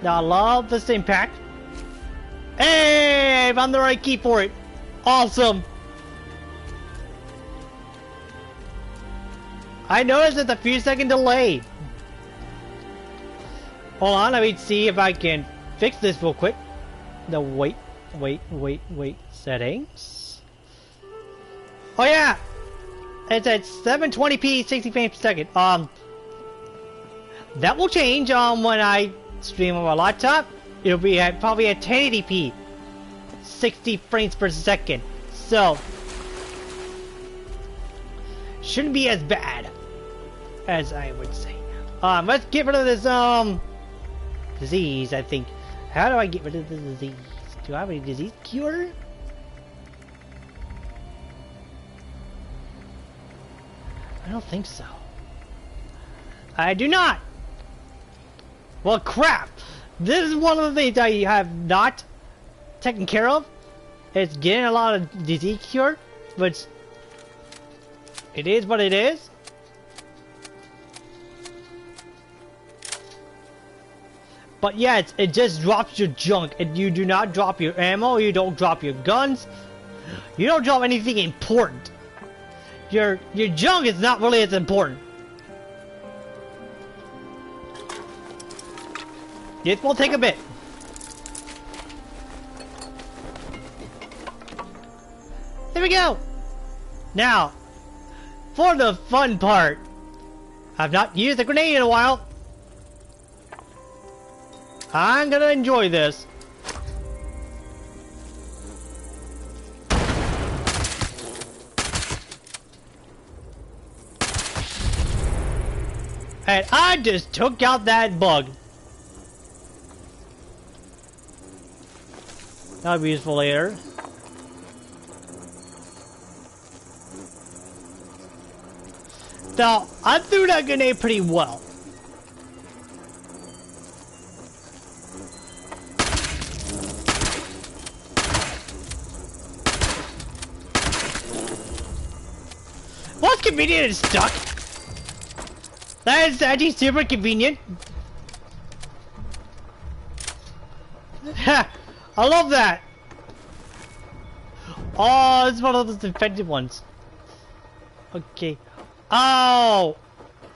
Now I love this impact. Hey, I found the right key for it. Awesome. I noticed it's a few second delay. Hold on, let me see if I can fix this real quick. No, wait. Settings. Oh yeah. It's at 720p, 60 frames per second. That will change when I stream on my laptop. It'll be at probably at 1080p, 60 frames per second. So shouldn't be as bad as I would say. Let's get rid of this disease. I think. How do I get rid of the disease? Do I have any disease cure? I don't think so. I do not! Well, crap! This is one of the things I have not taken care of. It's getting a lot of disease cure, but it is what it is. But yeah, it just drops your junk, and you do not drop your ammo, you don't drop your guns, you don't drop anything important. Your junk is not really as important. It will take a bit. There we go. Now, for the fun part. I've not used a grenade in a while. I'm gonna enjoy this. And I just took out that bug. That'll be useful later. Now, I threw that grenade pretty well. What's convenient is stuck? That is actually super convenient. Ha! I love that! Oh, this is one of those infected ones. Okay. Oh!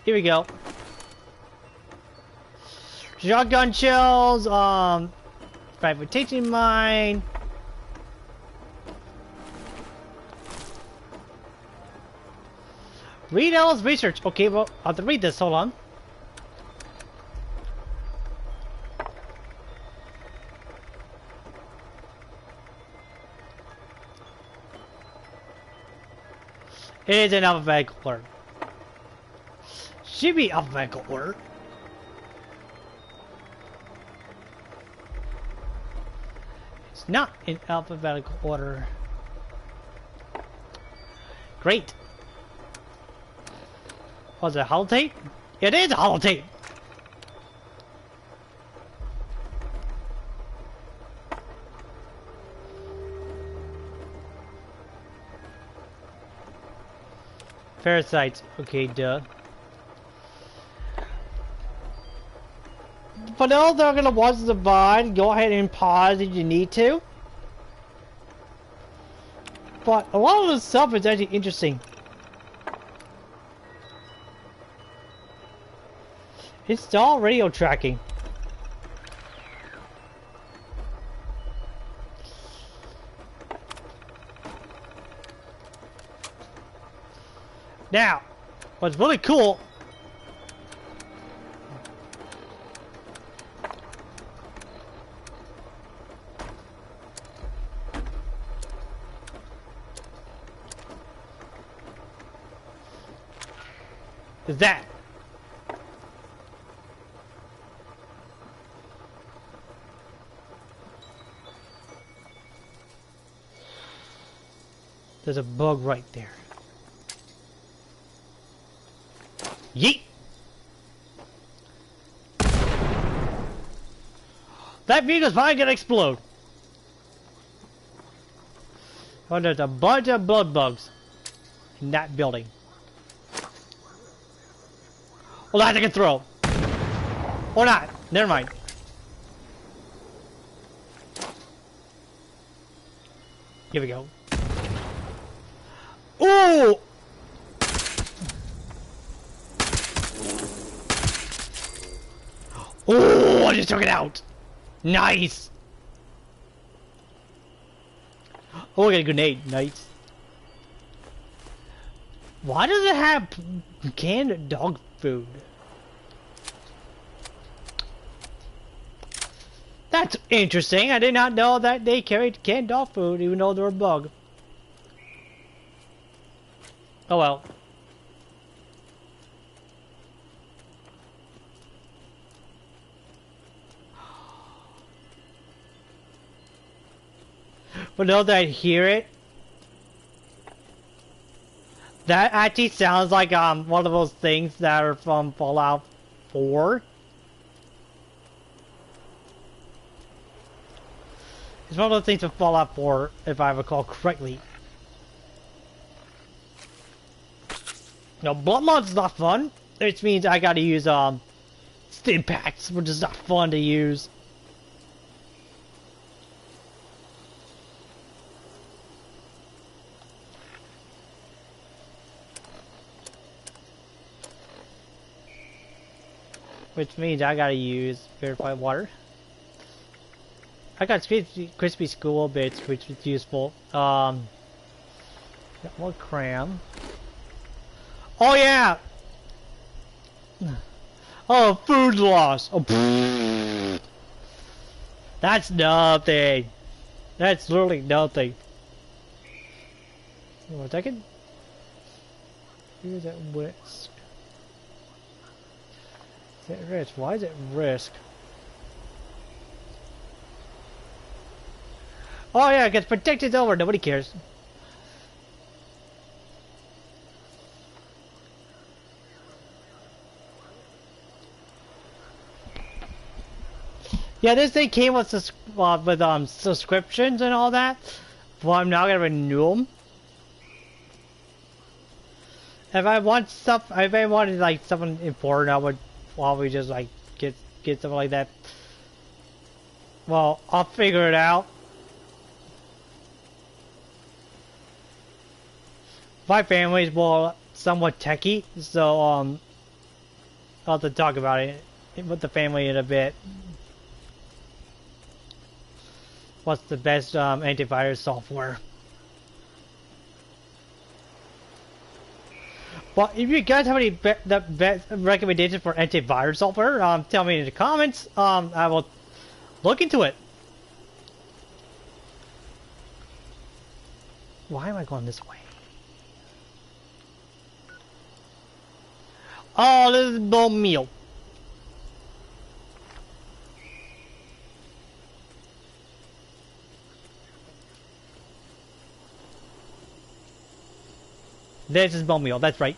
Here we go. Shotgun shells, fragmentation mine. Read Alice research. Okay, well, I'll have to read this. Hold on. It is in alphabetical order. Should be alphabetical order. It's not in alphabetical order. Great. Was it holotape? It is a holotape! Parasites. Okay, duh. For those that are gonna watch the VOD, go ahead and pause if you need to. But a lot of the stuff is actually interesting. Install radio tracking. Now, what's really cool is that there's a bug right there. Yeet! That vehicle's probably gonna explode. Oh, there's a bunch of blood bugs in that building. Well, that I can throw. Or not. Never mind. Here we go. Ooh! Oh, I just took it out. Nice. Oh, I got a grenade. Nice. Why does it have canned dog food? That's interesting. I did not know that they carried canned dog food, even though they're a bug. Oh well. For those that hear it, that actually sounds like one of those things that are from Fallout 4. It's one of those things from Fallout 4, if I recall correctly. No, blood mods is not fun. Which means I gotta use stim packs, which is not fun to use. Which means I gotta use purified water. I got crispy school bits, which is useful. Got more cram. Oh yeah! Oh, food loss! Oh, pfft. That's nothing! That's literally nothing. 1 second. Here's that risk. Is that risk? Why is it risk? Oh yeah, it gets protected over, nobody cares. Yeah, this thing came with subscriptions and all that. Well, I'm now gonna renew them. If I want stuff, if I wanted like something important, I would probably just like get something like that. Well, I'll figure it out. My family is more somewhat techie, so I'll have to talk about it with the family in a bit. What's the best antivirus software? Well, if you guys have any the best recommendations for antivirus software, tell me in the comments. I will look into it. Why am I going this way? Oh, this is bone meal. This is bone meal, that's right.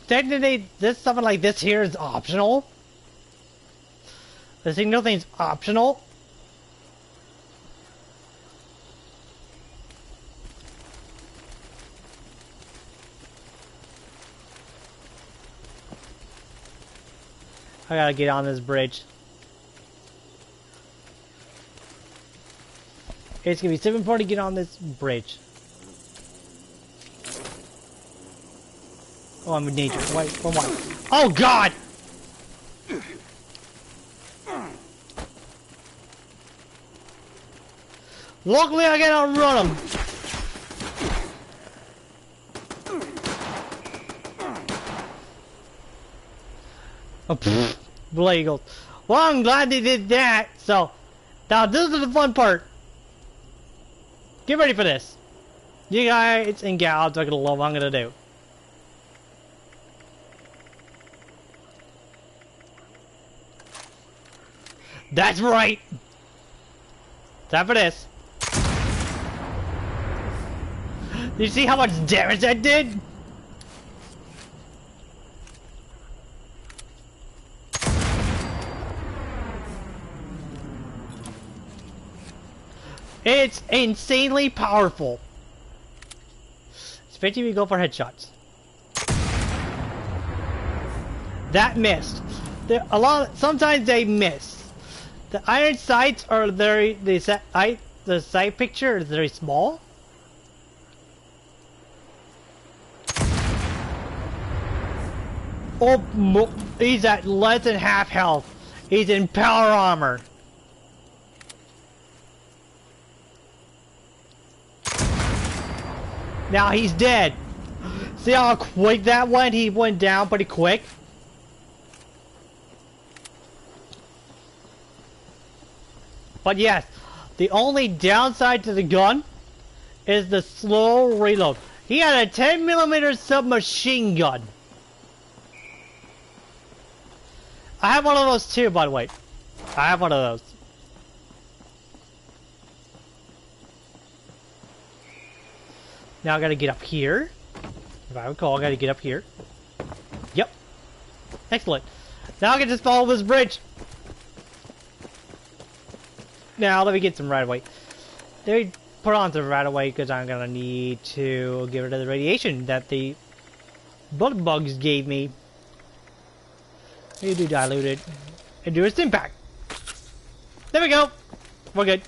Technically, this something like this here is optional. The signal thing's optional. I gotta get on this bridge. It's gonna be 7:40 to get on this bridge. Oh, I'm in danger. Wait, for what? Oh God! Luckily, I can outrun him. Oh, pfft. Blade goes. Well, I'm glad they did that. So, now this is the fun part. Get ready for this. You guys and gals are gonna love what I'm gonna do. That's right. Time for this. You see how much damage that did? It's insanely powerful. Especially if you go for headshots. That missed. Sometimes they miss. The iron sights are very the sight picture is very small. Oh, he's at less than half health. He's in power armor. Now he's dead. See how quick that went? He went down pretty quick. But yes, the only downside to the gun is the slow reload. He had a 10mm submachine gun. I have one of those too, by the way. I have one of those. Now I gotta get up here. If I recall, I gotta get up here. Yep. Excellent. Now I can just follow this bridge. Now let me get some right away. Let me put on some right away because I'm gonna need to get rid of the radiation that the bullet bugs gave me. You do dilute it and do its impact. There we go. We're good.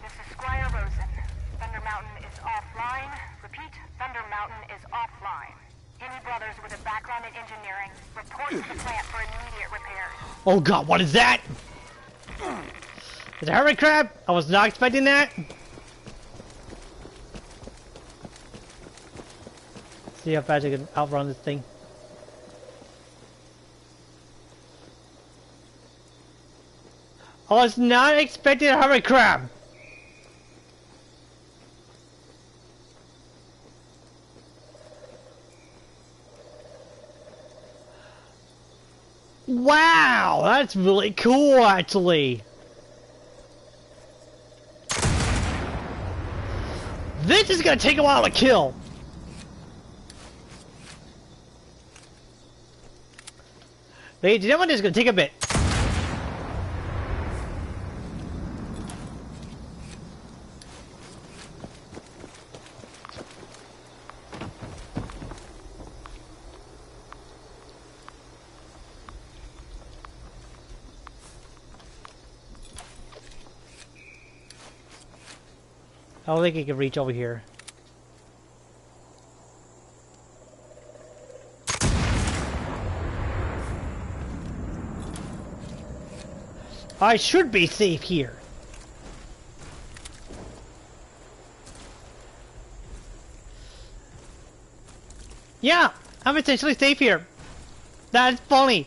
This is Squire Rosen. Thunder Mountain is offline. Repeat, Thunder Mountain is offline. Any brothers with a background in engineering, report to the plant for immediate repairs. Oh God, what is that? Is it a hermit crab? I was not expecting that. See how fast I can outrun this thing. I was not expecting a hermit crab. Wow, that's really cool actually. This is gonna take a while to kill. Ladies and gentlemen, this is gonna take a bit. I don't think he can reach over here. I should be safe here. Yeah, I'm essentially safe here. That's funny.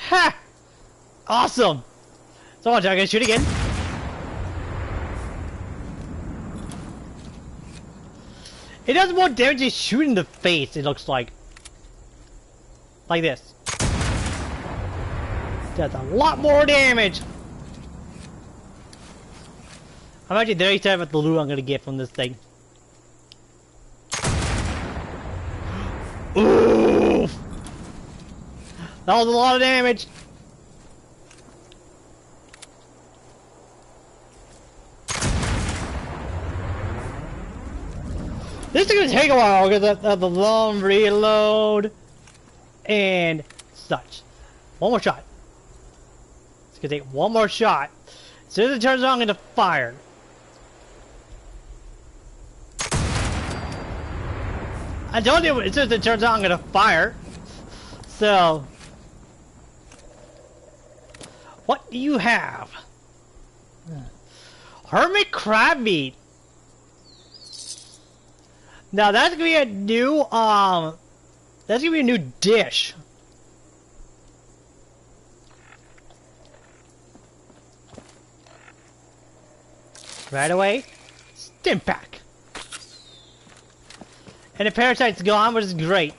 Ha! Awesome. So watch, I can shoot again. It does more damage to shoot in the face, it looks like. Like this. That's a lot more damage! I'm actually very excited about the loot I'm gonna get from this thing. Oof! That was a lot of damage! This is gonna take a while because of the long reload and such. One more shot. It's gonna take one more shot. As soon as it turns on, I'm gonna fire. I told you, as soon as it turns on, I'm gonna fire. So, what do you have? Hermit crab meat. Now that's gonna be a new that's gonna be a new dish. Right away, stim pack. And the parasite's gone, which is great.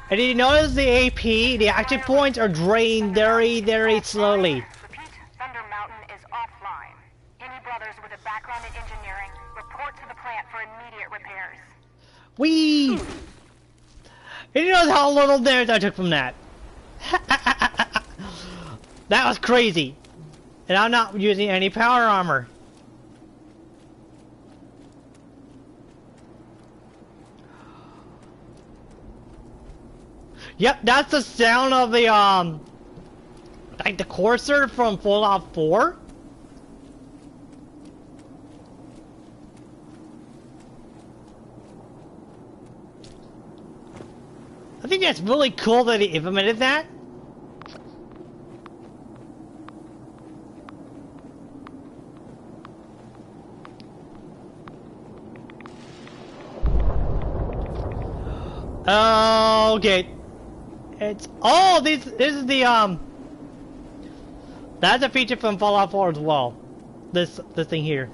And did you notice the AP, the action points are drained very, very slowly. Repeat, Thunder Mountain is offline. Any brothers with a background in engineering, report to the plant for immediate repairs. Whee! And you know how little damage I took from that? That was crazy. And I'm not using any power armor. Yep, that's the sound of the like the Courser from Fallout 4. I think that's really cool that he implemented that. Okay. It's this is the that's a feature from Fallout 4 as well. This thing here.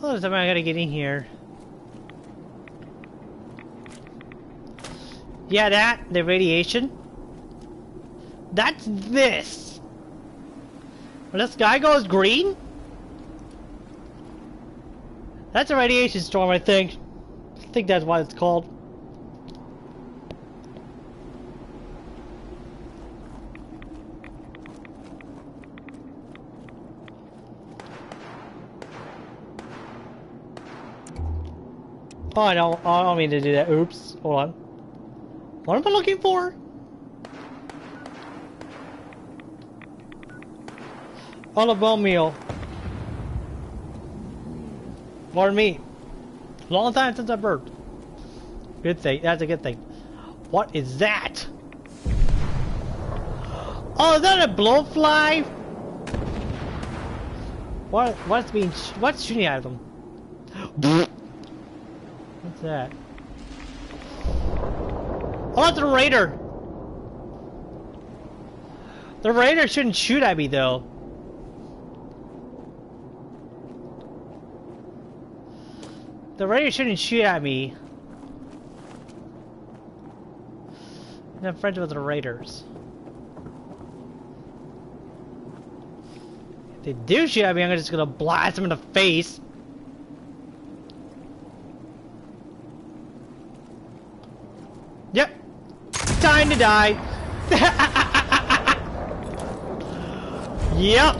Oh, something I gotta get in here. Yeah, the radiation. That's this. When the sky goes green, that's a radiation storm, I think. I think that's what it's called. Oh, I don't mean to do that. Oops. Hold on. What am I looking for? On a bone meal. Pardon me. Long time since I burped. Good thing. That's a good thing. What is that? Oh, is that a blowfly? What's shooting at them? What's that? Oh, that's a raider. The raider shouldn't shoot at me though. The Raiders shouldn't shoot at me. I'm friends with the Raiders. If they do shoot at me, I'm just gonna blast them in the face. Yep. Time to die. Yep.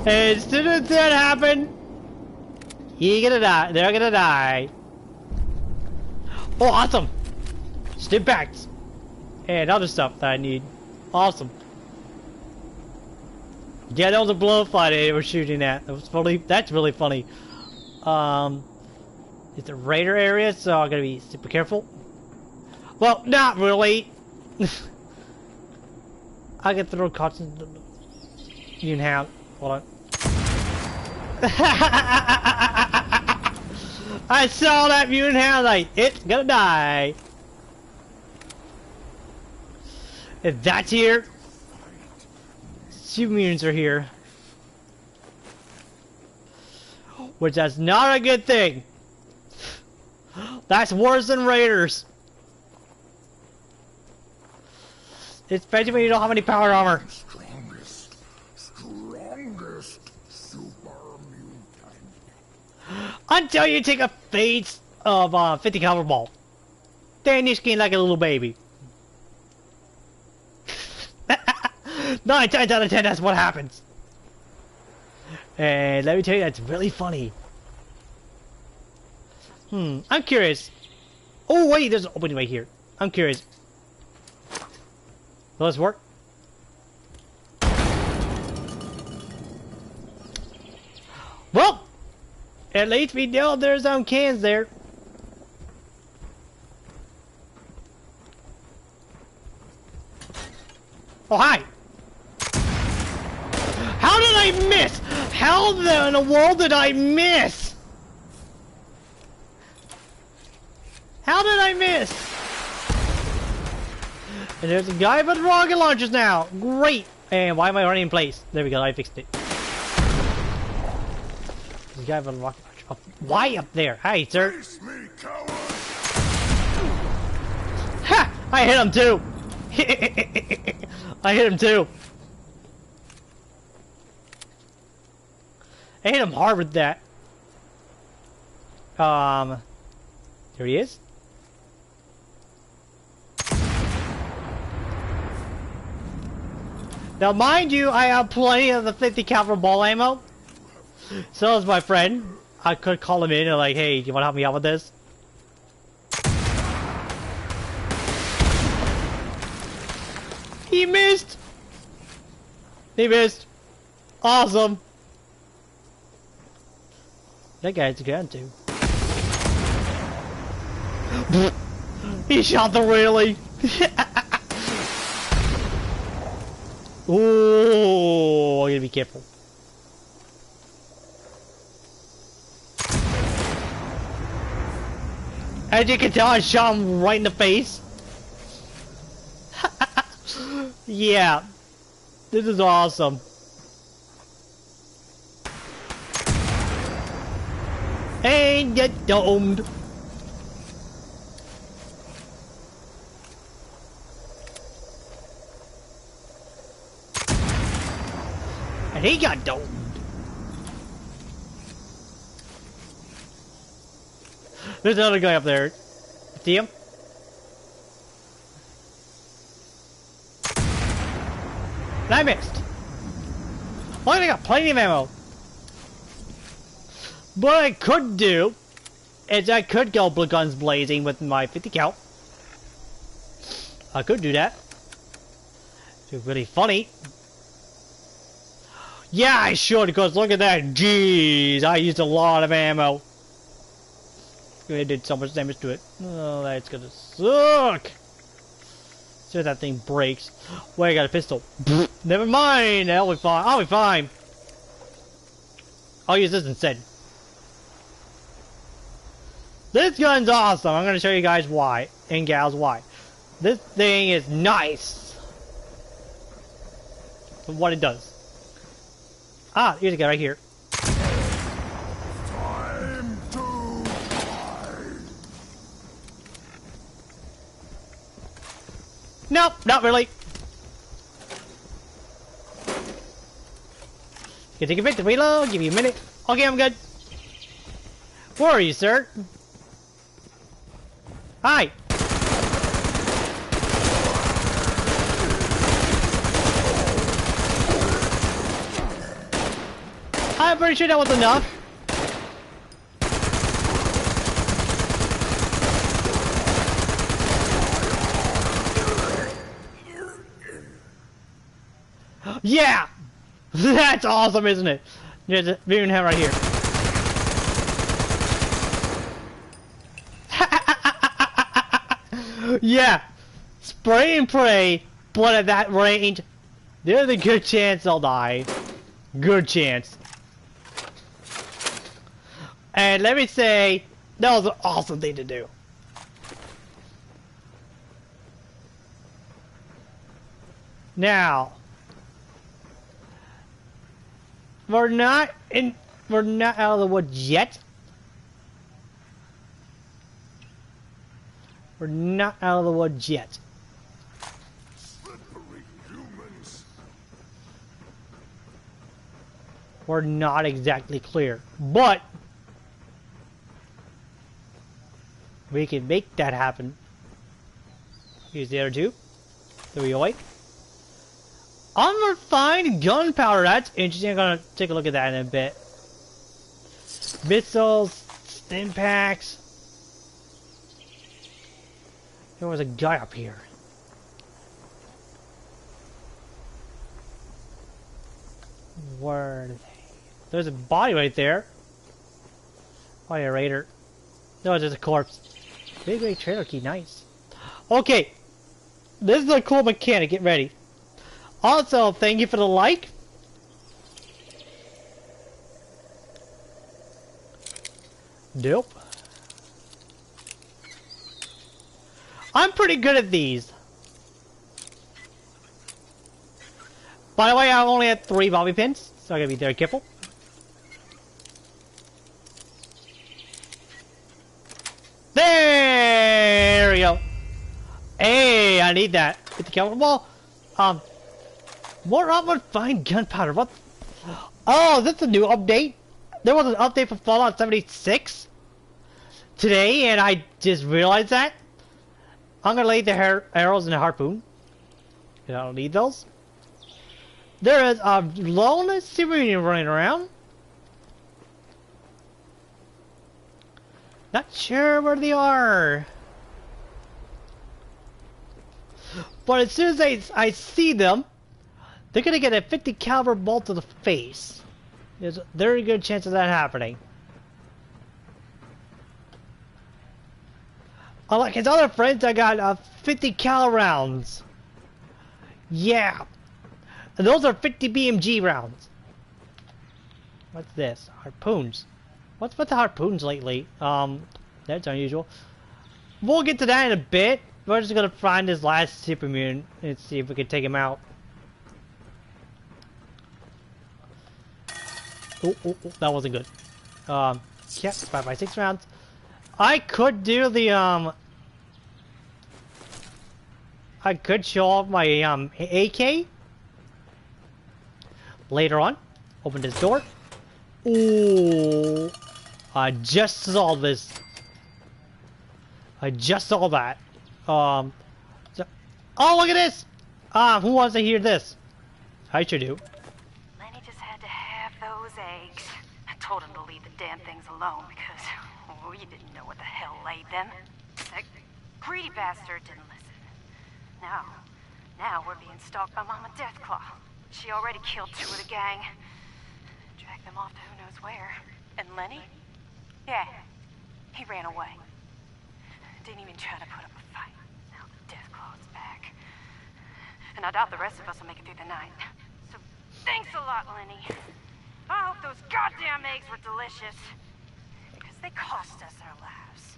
As soon as that happened, you're gonna die. They're gonna die. Oh, awesome. Stim packs. And other stuff that I need. Awesome. Yeah, that was a blowfly they were shooting at. That was funny. That's really funny. It's a raider area, so I gotta be super careful. Well, not really. I can throw constant. You can have. Hold on. I saw that mutant hound, like, it's gonna die. If that's here, two mutants are here. Which that's not a good thing. That's worse than raiders. Especially when you don't have any power armor. Strongest super mutant. Until you take a face of 50 caliber ball. Then you skin like a little baby. 9 times out of 10, that's what happens. And let me tell you, that's really funny. I'm curious. Oh wait, there's an opening right here. I'm curious. Will this work? Well, at least we know there's some cans there. Oh, hi! How did I miss? How in the world did I miss? How did I miss? And there's a guy with rocket launchers now. Great! And why am I running in place? There we go, I fixed it. There's a guy with a rocket launcher. Oh, why up there? Hi, sir. Face me, coward! Ha! I hit him too! I hit him too. I hit him hard with that. There he is. Now, mind you, I have plenty of the 50 caliber ball ammo. So is my friend. I could call him in and like, hey, do you want to help me out with this? He missed! He missed! Awesome! That guy's a gun too. He shot the railing! Ooh, I gotta be careful. As you can tell, I shot him right in the face. Yeah, this is awesome. And get domed. And he got domed. There's another guy up there. See him? And I missed. Well, I got plenty of ammo. What I could do is I could go guns blazing with my 50 cal. I could do that. It's really funny. Yeah, I should, because look at that. Jeez, I used a lot of ammo. It did so much damage to it. Oh, that's gonna suck. So that thing breaks. Wait, I got a pistol. Never mind. I'll be fine. I'll be fine. I'll use this instead. This gun's awesome. I'm gonna show you guys why and gals why. This thing is nice. For what it does. Ah, here's a guy right here. Time to die. Nope, not really. You take a bit to reload, give you a minute. Okay, I'm good. Where are you, sir? Hi. I'm pretty sure that was enough. Yeah! That's awesome, isn't it? There's a Viren head right here. Yeah! Spray and pray, but at that range, there's a good chance I'll die. Good chance. And let me say, that was an awesome thing to do. Now, we're not out of the woods yet. We're not out of the woods yet. Slippery humans. We're not exactly clear, but we can make that happen. Use the other two. 308. Unrefined gunpowder. That's interesting. I'm gonna take a look at that in a bit. Missiles, stim packs. There was a guy up here. Where are they? There's a body right there. Oh yeah, Raider. No, it's just a corpse. Big trailer key, nice. Okay, this is a cool mechanic. Get ready. Also, thank you for the like. Nope. I'm pretty good at these. By the way, I only had 3 bobby pins, so I gotta be very careful. There we go. Hey, I need that. Hit the camera. Well, more unrefined gunpowder. What? Oh, that's a new update. There was an update for Fallout 76 today, and I just realized that. I'm gonna lay the arrows in the harpoon. I don't need those. There is a lone civilian running around. Not sure where they are. But as soon as I see them, they're gonna get a 50 caliber bolt to the face. There's a very good chance of that happening. Unlike his other friends, I got 50 cal rounds. Yeah. And those are 50 BMG rounds. What's this? Harpoons. What's with the harpoons lately? That's unusual. We'll get to that in a bit. We're just gonna find this last super mutant and see if we can take him out. Oh, that wasn't good. Yeah, 5x6 rounds. I could do the I could show off my AK later on. Open this door. Ooh, I just saw this. I just saw that. Oh, look at this. Who wants to hear this? I sure do. Lenny just had to have those eggs. I told him to leave the damn things alone because you didn't know what the hell laid them. That greedy bastard didn't listen. Now we're being stalked by Mama Deathclaw. She already killed 2 of the gang. Dragged them off to who knows where. And Lenny? Yeah, he ran away. Didn't even try to put up a fight. Now Deathclaw's back. And I doubt the rest of us will make it through the night. So thanks a lot, Lenny. I hope those goddamn eggs were delicious. Because they cost us our lives.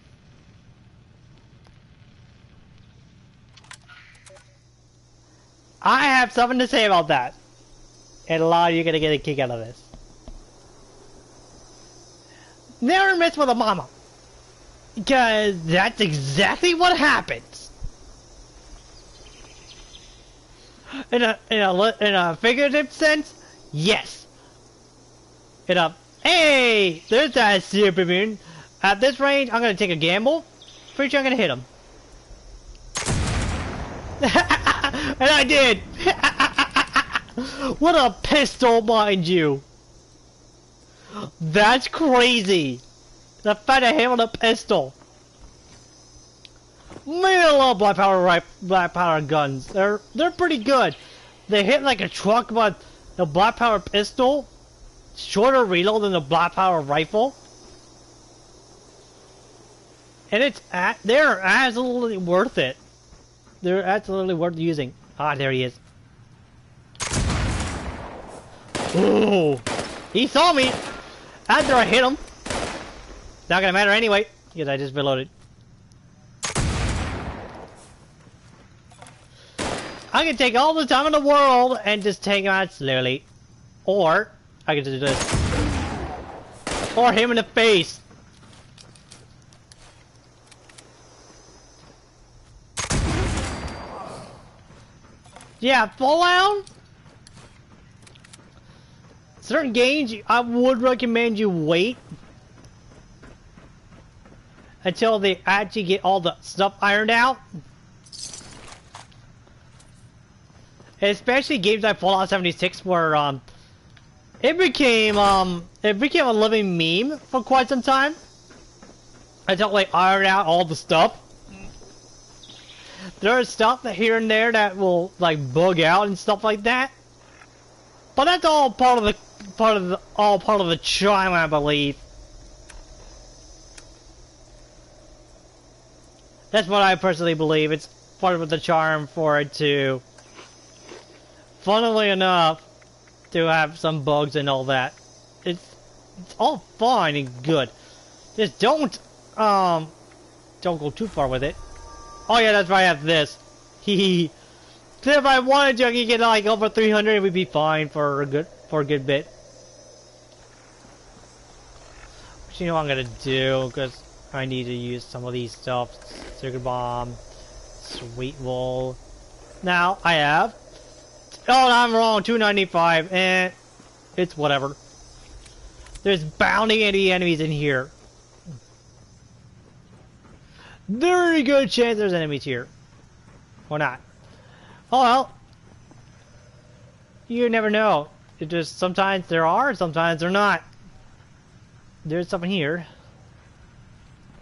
I have something to say about that. And a lot of you are gonna get a kick out of this. Never mess with a mama. Because that's exactly what happens. In a figurative sense, yes. Hey, there's that super moon. At this range, I'm gonna take a gamble. Pretty sure I'm gonna hit him. And I did. What a pistol, mind you. That's crazy. The fact I hit him with a pistol. Man, I love black powder guns. They're pretty good. They hit like a truck, but the black powder pistol, shorter reload than the black powder rifle, and they're absolutely worth it. They're absolutely worth using. Ah, there he is. Ooh, he saw me after I hit him. Not gonna matter anyway, because I just reloaded. I can take all the time in the world and just take him out slowly. Or, I can just do this. Or him in the face. Yeah, Fallout? Certain games, I would recommend you wait until they actually get all the stuff ironed out. Especially games like Fallout 76 where it became a living meme for quite some time until they ironed out all the stuff. There's stuff that here and there that will like bug out and stuff like that. But that's all part of the charm, I believe. That's what I personally believe. It's part of the charm for it to, funnily enough, to have some bugs and all that. It's all fine and good. Just don't go too far with it. Oh yeah, that's right, I have this. Hehe. If I wanted to, I could get like over 300, it would be fine for a good bit. But you know what I'm gonna do, because I need to use some of these stuff. Circuit bomb, sweet roll. Now I have. Oh, I'm wrong. 295, and it's whatever. There's bounty enemies in here. Very good chance there's enemies here, or not. Oh well. You never know. It just sometimes there are, sometimes they're not. There's something here.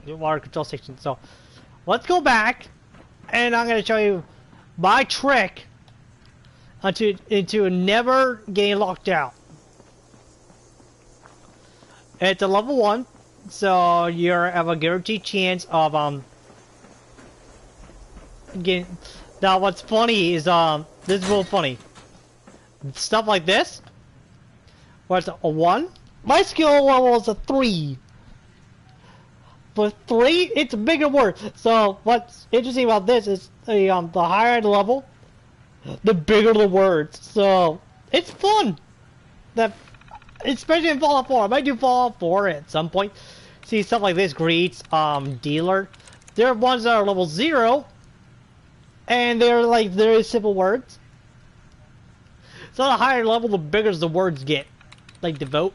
The water control station. So let's go back, and I'm gonna show you my trick into never getting locked out. It's a level 1, so you have a guaranteed chance of getting. Now what's funny is this is real funny. Stuff like this, where it's a 1. My skill level is a 3. For 3, it's a bigger word. So what's interesting about this is the higher the level, the bigger the words. So it's fun. That especially in Fallout 4. I might do Fallout 4 at some point. See stuff like this. Greets, dealer. There are ones that are level 0, and they're like very simple words. So the higher level, the bigger the words get. Like devote.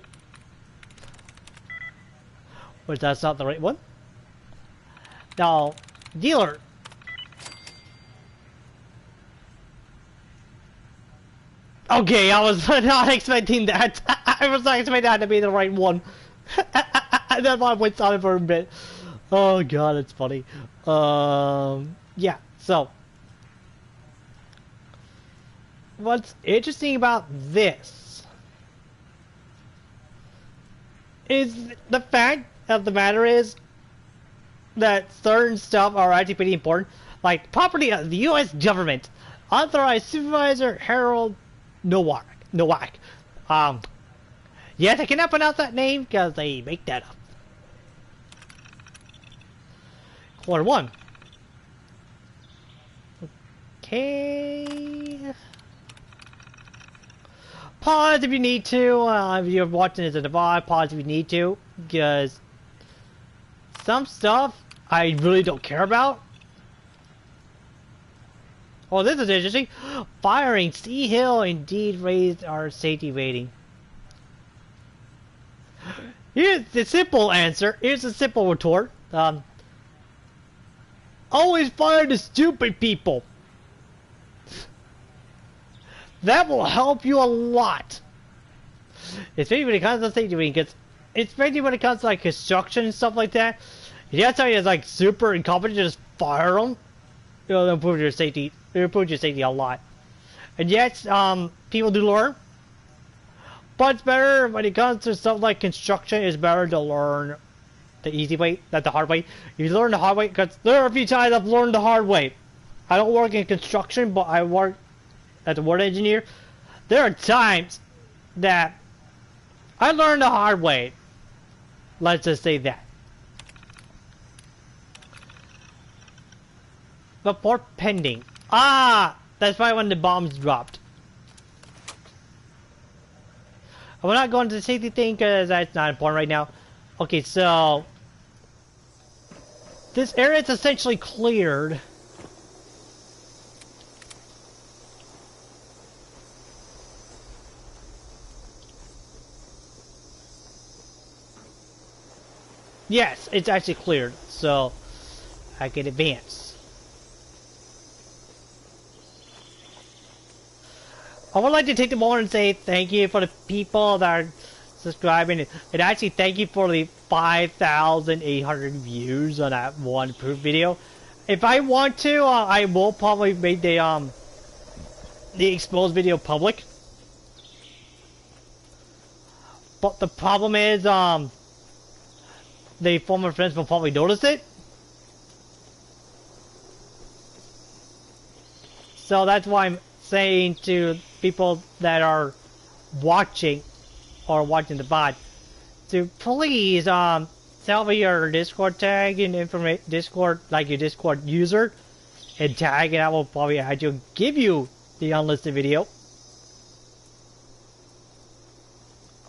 Which that's not the right one. Now, dealer. Okay, I was not expecting that. I was not expecting that to be the right one. That's why I went silent for a bit. Oh god, it's funny. Yeah, so. What's interesting about this is the fact of the matter is that certain stuff are actually pretty important, like property of the U.S. government. Authorized Supervisor Harold Nowak. Yes, I cannot pronounce that name because they make that up. Quarter 1. Okay. Pause if you need to. If you're watching this at the VOD, pause if you need to, because some stuff I really don't care about. Oh, this is interesting. Firing Sea Hill indeed raised our safety rating. Here's the simple answer. Here's the simple retort. Always fire the stupid people. That will help you a lot. Especially when it comes to safety rating, because especially when it comes to like construction and stuff like that. If you have somebody that's like super incompetent, just fire them. It'll improve your safety. It'll improve your safety a lot. And yes, people do learn. But it's better when it comes to stuff like construction. It's better to learn the easy way, not the hard way. You learn the hard way, because there are a few times I've learned the hard way. I don't work in construction, but I work as a water engineer. There are times that I learned the hard way. Let's just say that. Report pending. Ah! That's probably when the bombs dropped. We're not going to the safety thing because that's not important right now. Okay, so this area is essentially cleared. Yes, it's actually cleared, so I can advance. I would like to take the moment and say thank you for the people that are subscribing, and actually thank you for the 5,800 views on that one proof video. If I want to, I will probably make the exposed video public. But the problem is, the former friends will probably notice it. So that's why I'm saying to people that are watching or watching the VOD to please tell me your Discord tag and Discord, like your Discord user, and tag, and I will probably actually give you the unlisted video.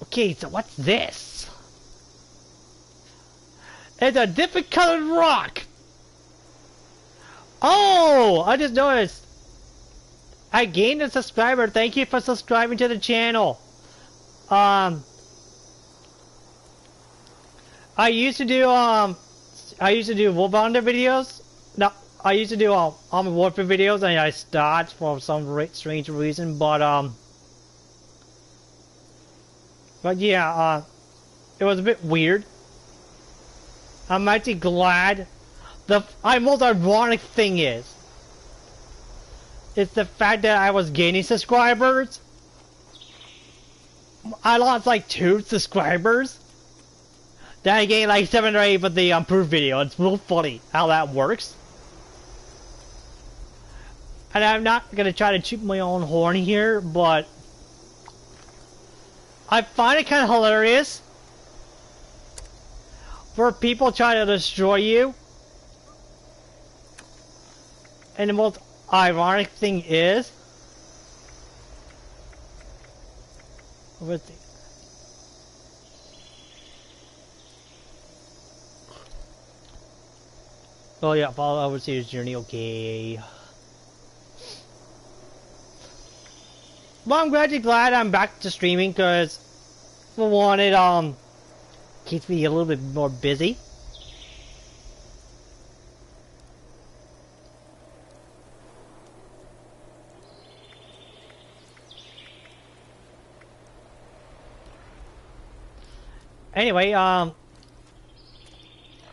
Okay, so what's this? It's a different colored rock. Oh, I just noticed. I gained a subscriber. Thank you for subscribing to the channel. I used to do Wolf Hunter videos. No, I used to do Armored Warfare videos, and I stopped for some strange reason. But yeah, it was a bit weird. I'm actually glad. The most ironic thing is, it's the fact that I was gaining subscribers. I lost like 2 subscribers. Then I gained like 7 or 8 with the proof video. It's real funny how that works. And I'm not gonna try to toot my own horn here, but I find it kind of hilarious for people trying to destroy you. And the most ironic thing is, where's the, oh yeah, follow Overseer's journey. Okay. Well, I'm glad I'm back to streaming, because for one, it keeps me a little bit more busy. Anyway,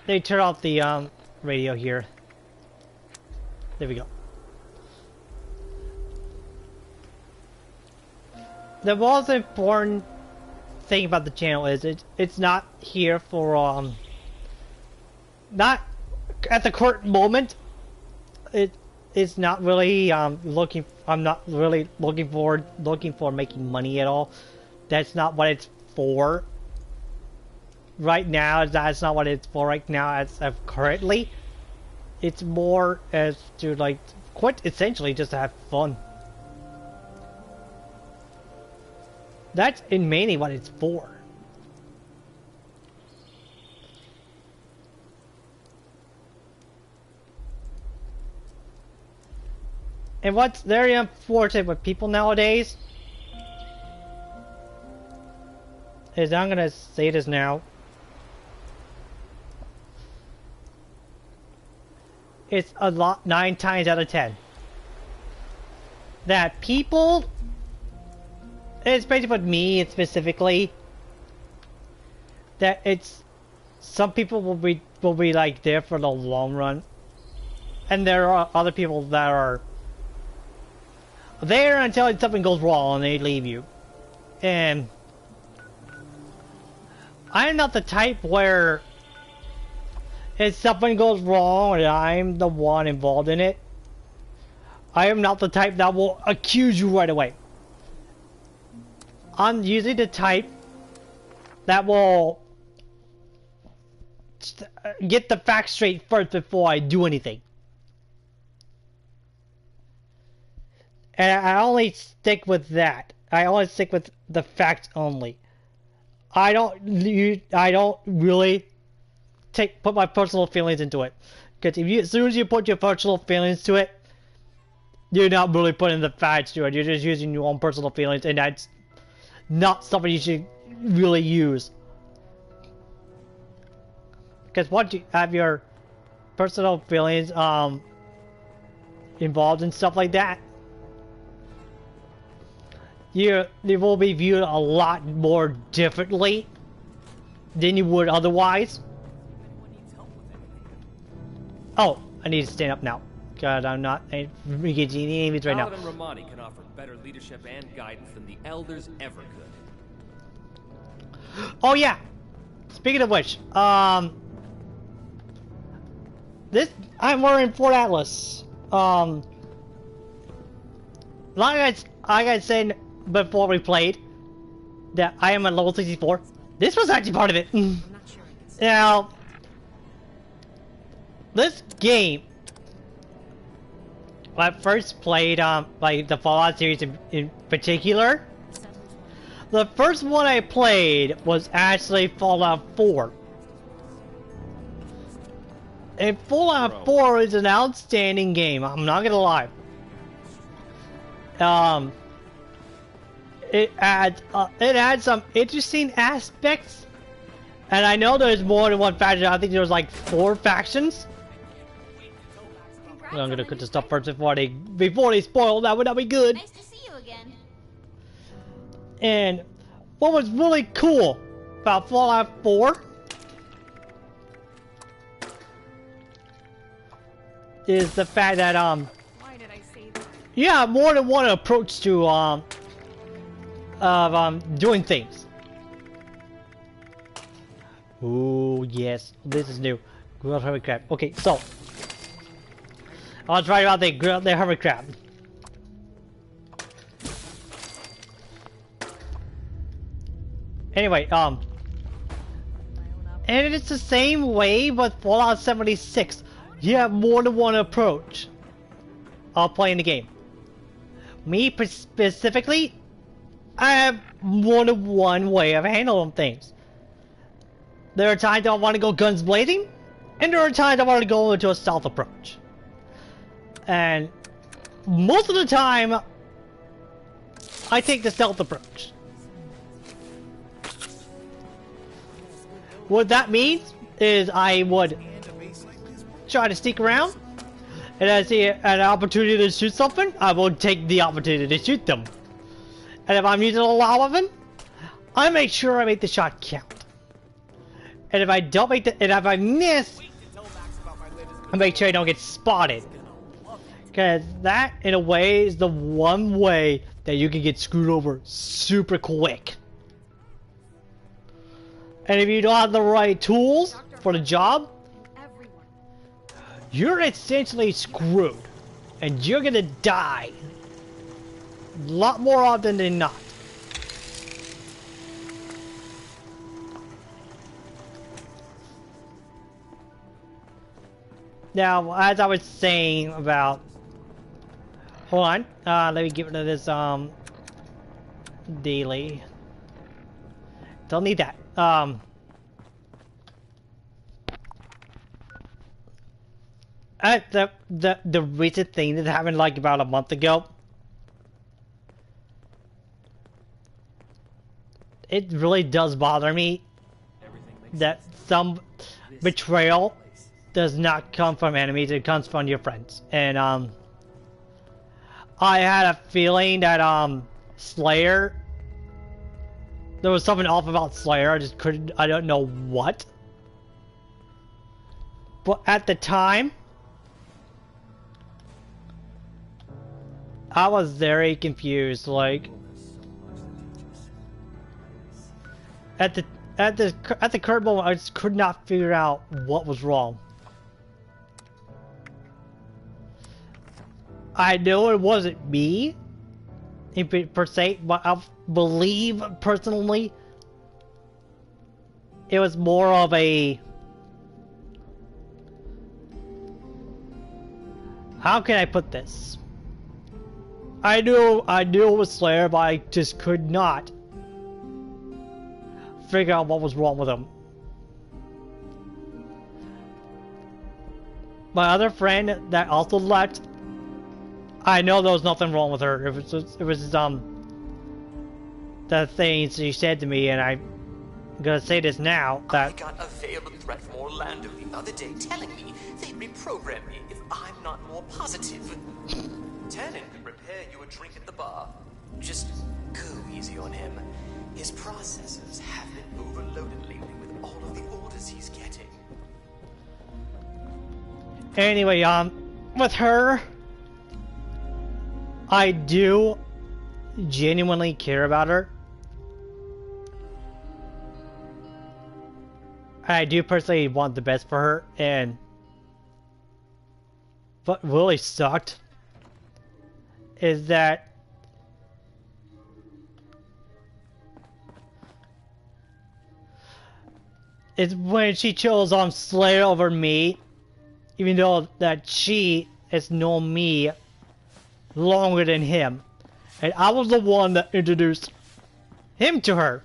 they turn off the radio here. There we go. The most important thing about the channel is it's not here for not at the current moment. It's not really looking. I'm not really looking for making money at all. That's not what it's for. Right now, that's not what it's for right now as of currently. It's more as to like quite essentially just to have fun. That's mainly what it's for. And what's very unfortunate with people nowadays is, I'm gonna say this now, it's a lot, 9 times out of 10, that people, especially with me specifically, that it's, some people will be like there for the long run, and there are other people that are there until something goes wrong and they leave you. And I'm not the type where if something goes wrong and I'm the one involved in it, I am not the type that will accuse you right away. I'm usually the type that will get the facts straight first before I do anything. And I only stick with that. I only stick with the facts only. I don't really put my personal feelings into it. Because as soon as you put your personal feelings to it, you're not really putting the facts to it. You're just using your own personal feelings, and that's not something you should really use. Because once you have your personal feelings involved in stuff like that, you will be viewed a lot more differently than you would otherwise. Oh, I need to stand up now. God, I'm not engaging any enemies right now. Paladin Romani can offer better leadership and guidance than the Elders ever could. Oh yeah. Speaking of which, I'm wearing Fort Atlas. Like I said before we played, that I am at level 64. This was actually part of it. Now, this game, when I first played like the Fallout series in particular, the first one I played was actually Fallout 4. And Fallout 4 is an outstanding game, I'm not gonna lie. It adds some interesting aspects, and I know there's more than one faction. I think there's like 4 factions. I'm gonna cook the stuff first before they spoil. That would not be good. Nice to see you again. And what was really cool about Fallout 4 is the fact that Why did I say that? you have more than one approach to doing things. Ooh, yes, this is new. Grilled hermit crab. Okay, so I was right about the hermit crab. Anyway, and it's the same way with Fallout 76. You have more than one approach of playing the game. Me specifically, I have more than one way of handling things. There are times I want to go guns blazing, and there are times I want to go into a stealth approach. And most of the time, I take the stealth approach. What that means is I would try to sneak around, and I see an opportunity to shoot something, I will take the opportunity to shoot them. And if I'm using a lava weapon, I make sure I make the shot count. And if I don't make the, and if I miss, I make sure I don't get spotted. Because that, in a way, is the one way that you can get screwed over super quick. And if you don't have the right tools for the job, you're essentially screwed. And you're gonna die. A lot more often than not. Now, as I was saying about... Hold on. Let me get rid of this, daily. Don't need that. the recent thing that happened like about a month ago. It really does bother me that some betrayal does not come from enemies, it comes from your friends. And I had a feeling that Slayer, there was something off about Slayer, I don't know what. But at the time, I was very confused, like at the current moment I just could not figure out what was wrong. I know it wasn't me per se, but I believe personally it was more of a, how can I put this? I knew it was Slayer, but I just could not figure out what was wrong with him. My other friend that also left, I know there was nothing wrong with her. It was the things she said to me, and I'm gonna say this now, that I got a veiled threat from Orlando the other day telling me they'd reprogram me if I'm not more positive. Tannen could prepare you a drink at the bar. Just go easy on him. His processors have been overloaded lately with all of the orders he's getting. Anyway, with her, I do genuinely care about her. I do personally want the best for her, and what really sucked is that it's when she chose Slayer over me, even though that she has known me longer than him, and I was the one that introduced him to her,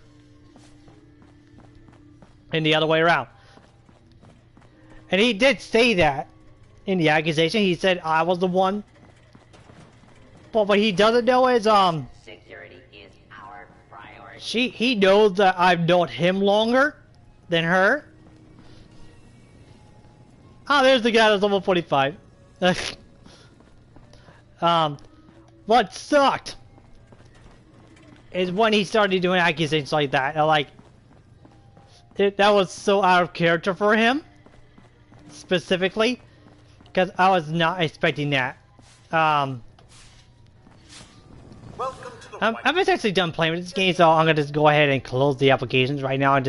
and the other way around. And he did say that in the accusation. He said I was the one, but what he doesn't know is security is our priority. he knows that I've known him longer than her. Oh, there's the guy that's level 45. What sucked is when he started doing accusations like that. That was so out of character for him, specifically, because I was not expecting that. I'm actually done playing with this game, so I'm gonna just go ahead and close the applications right now and just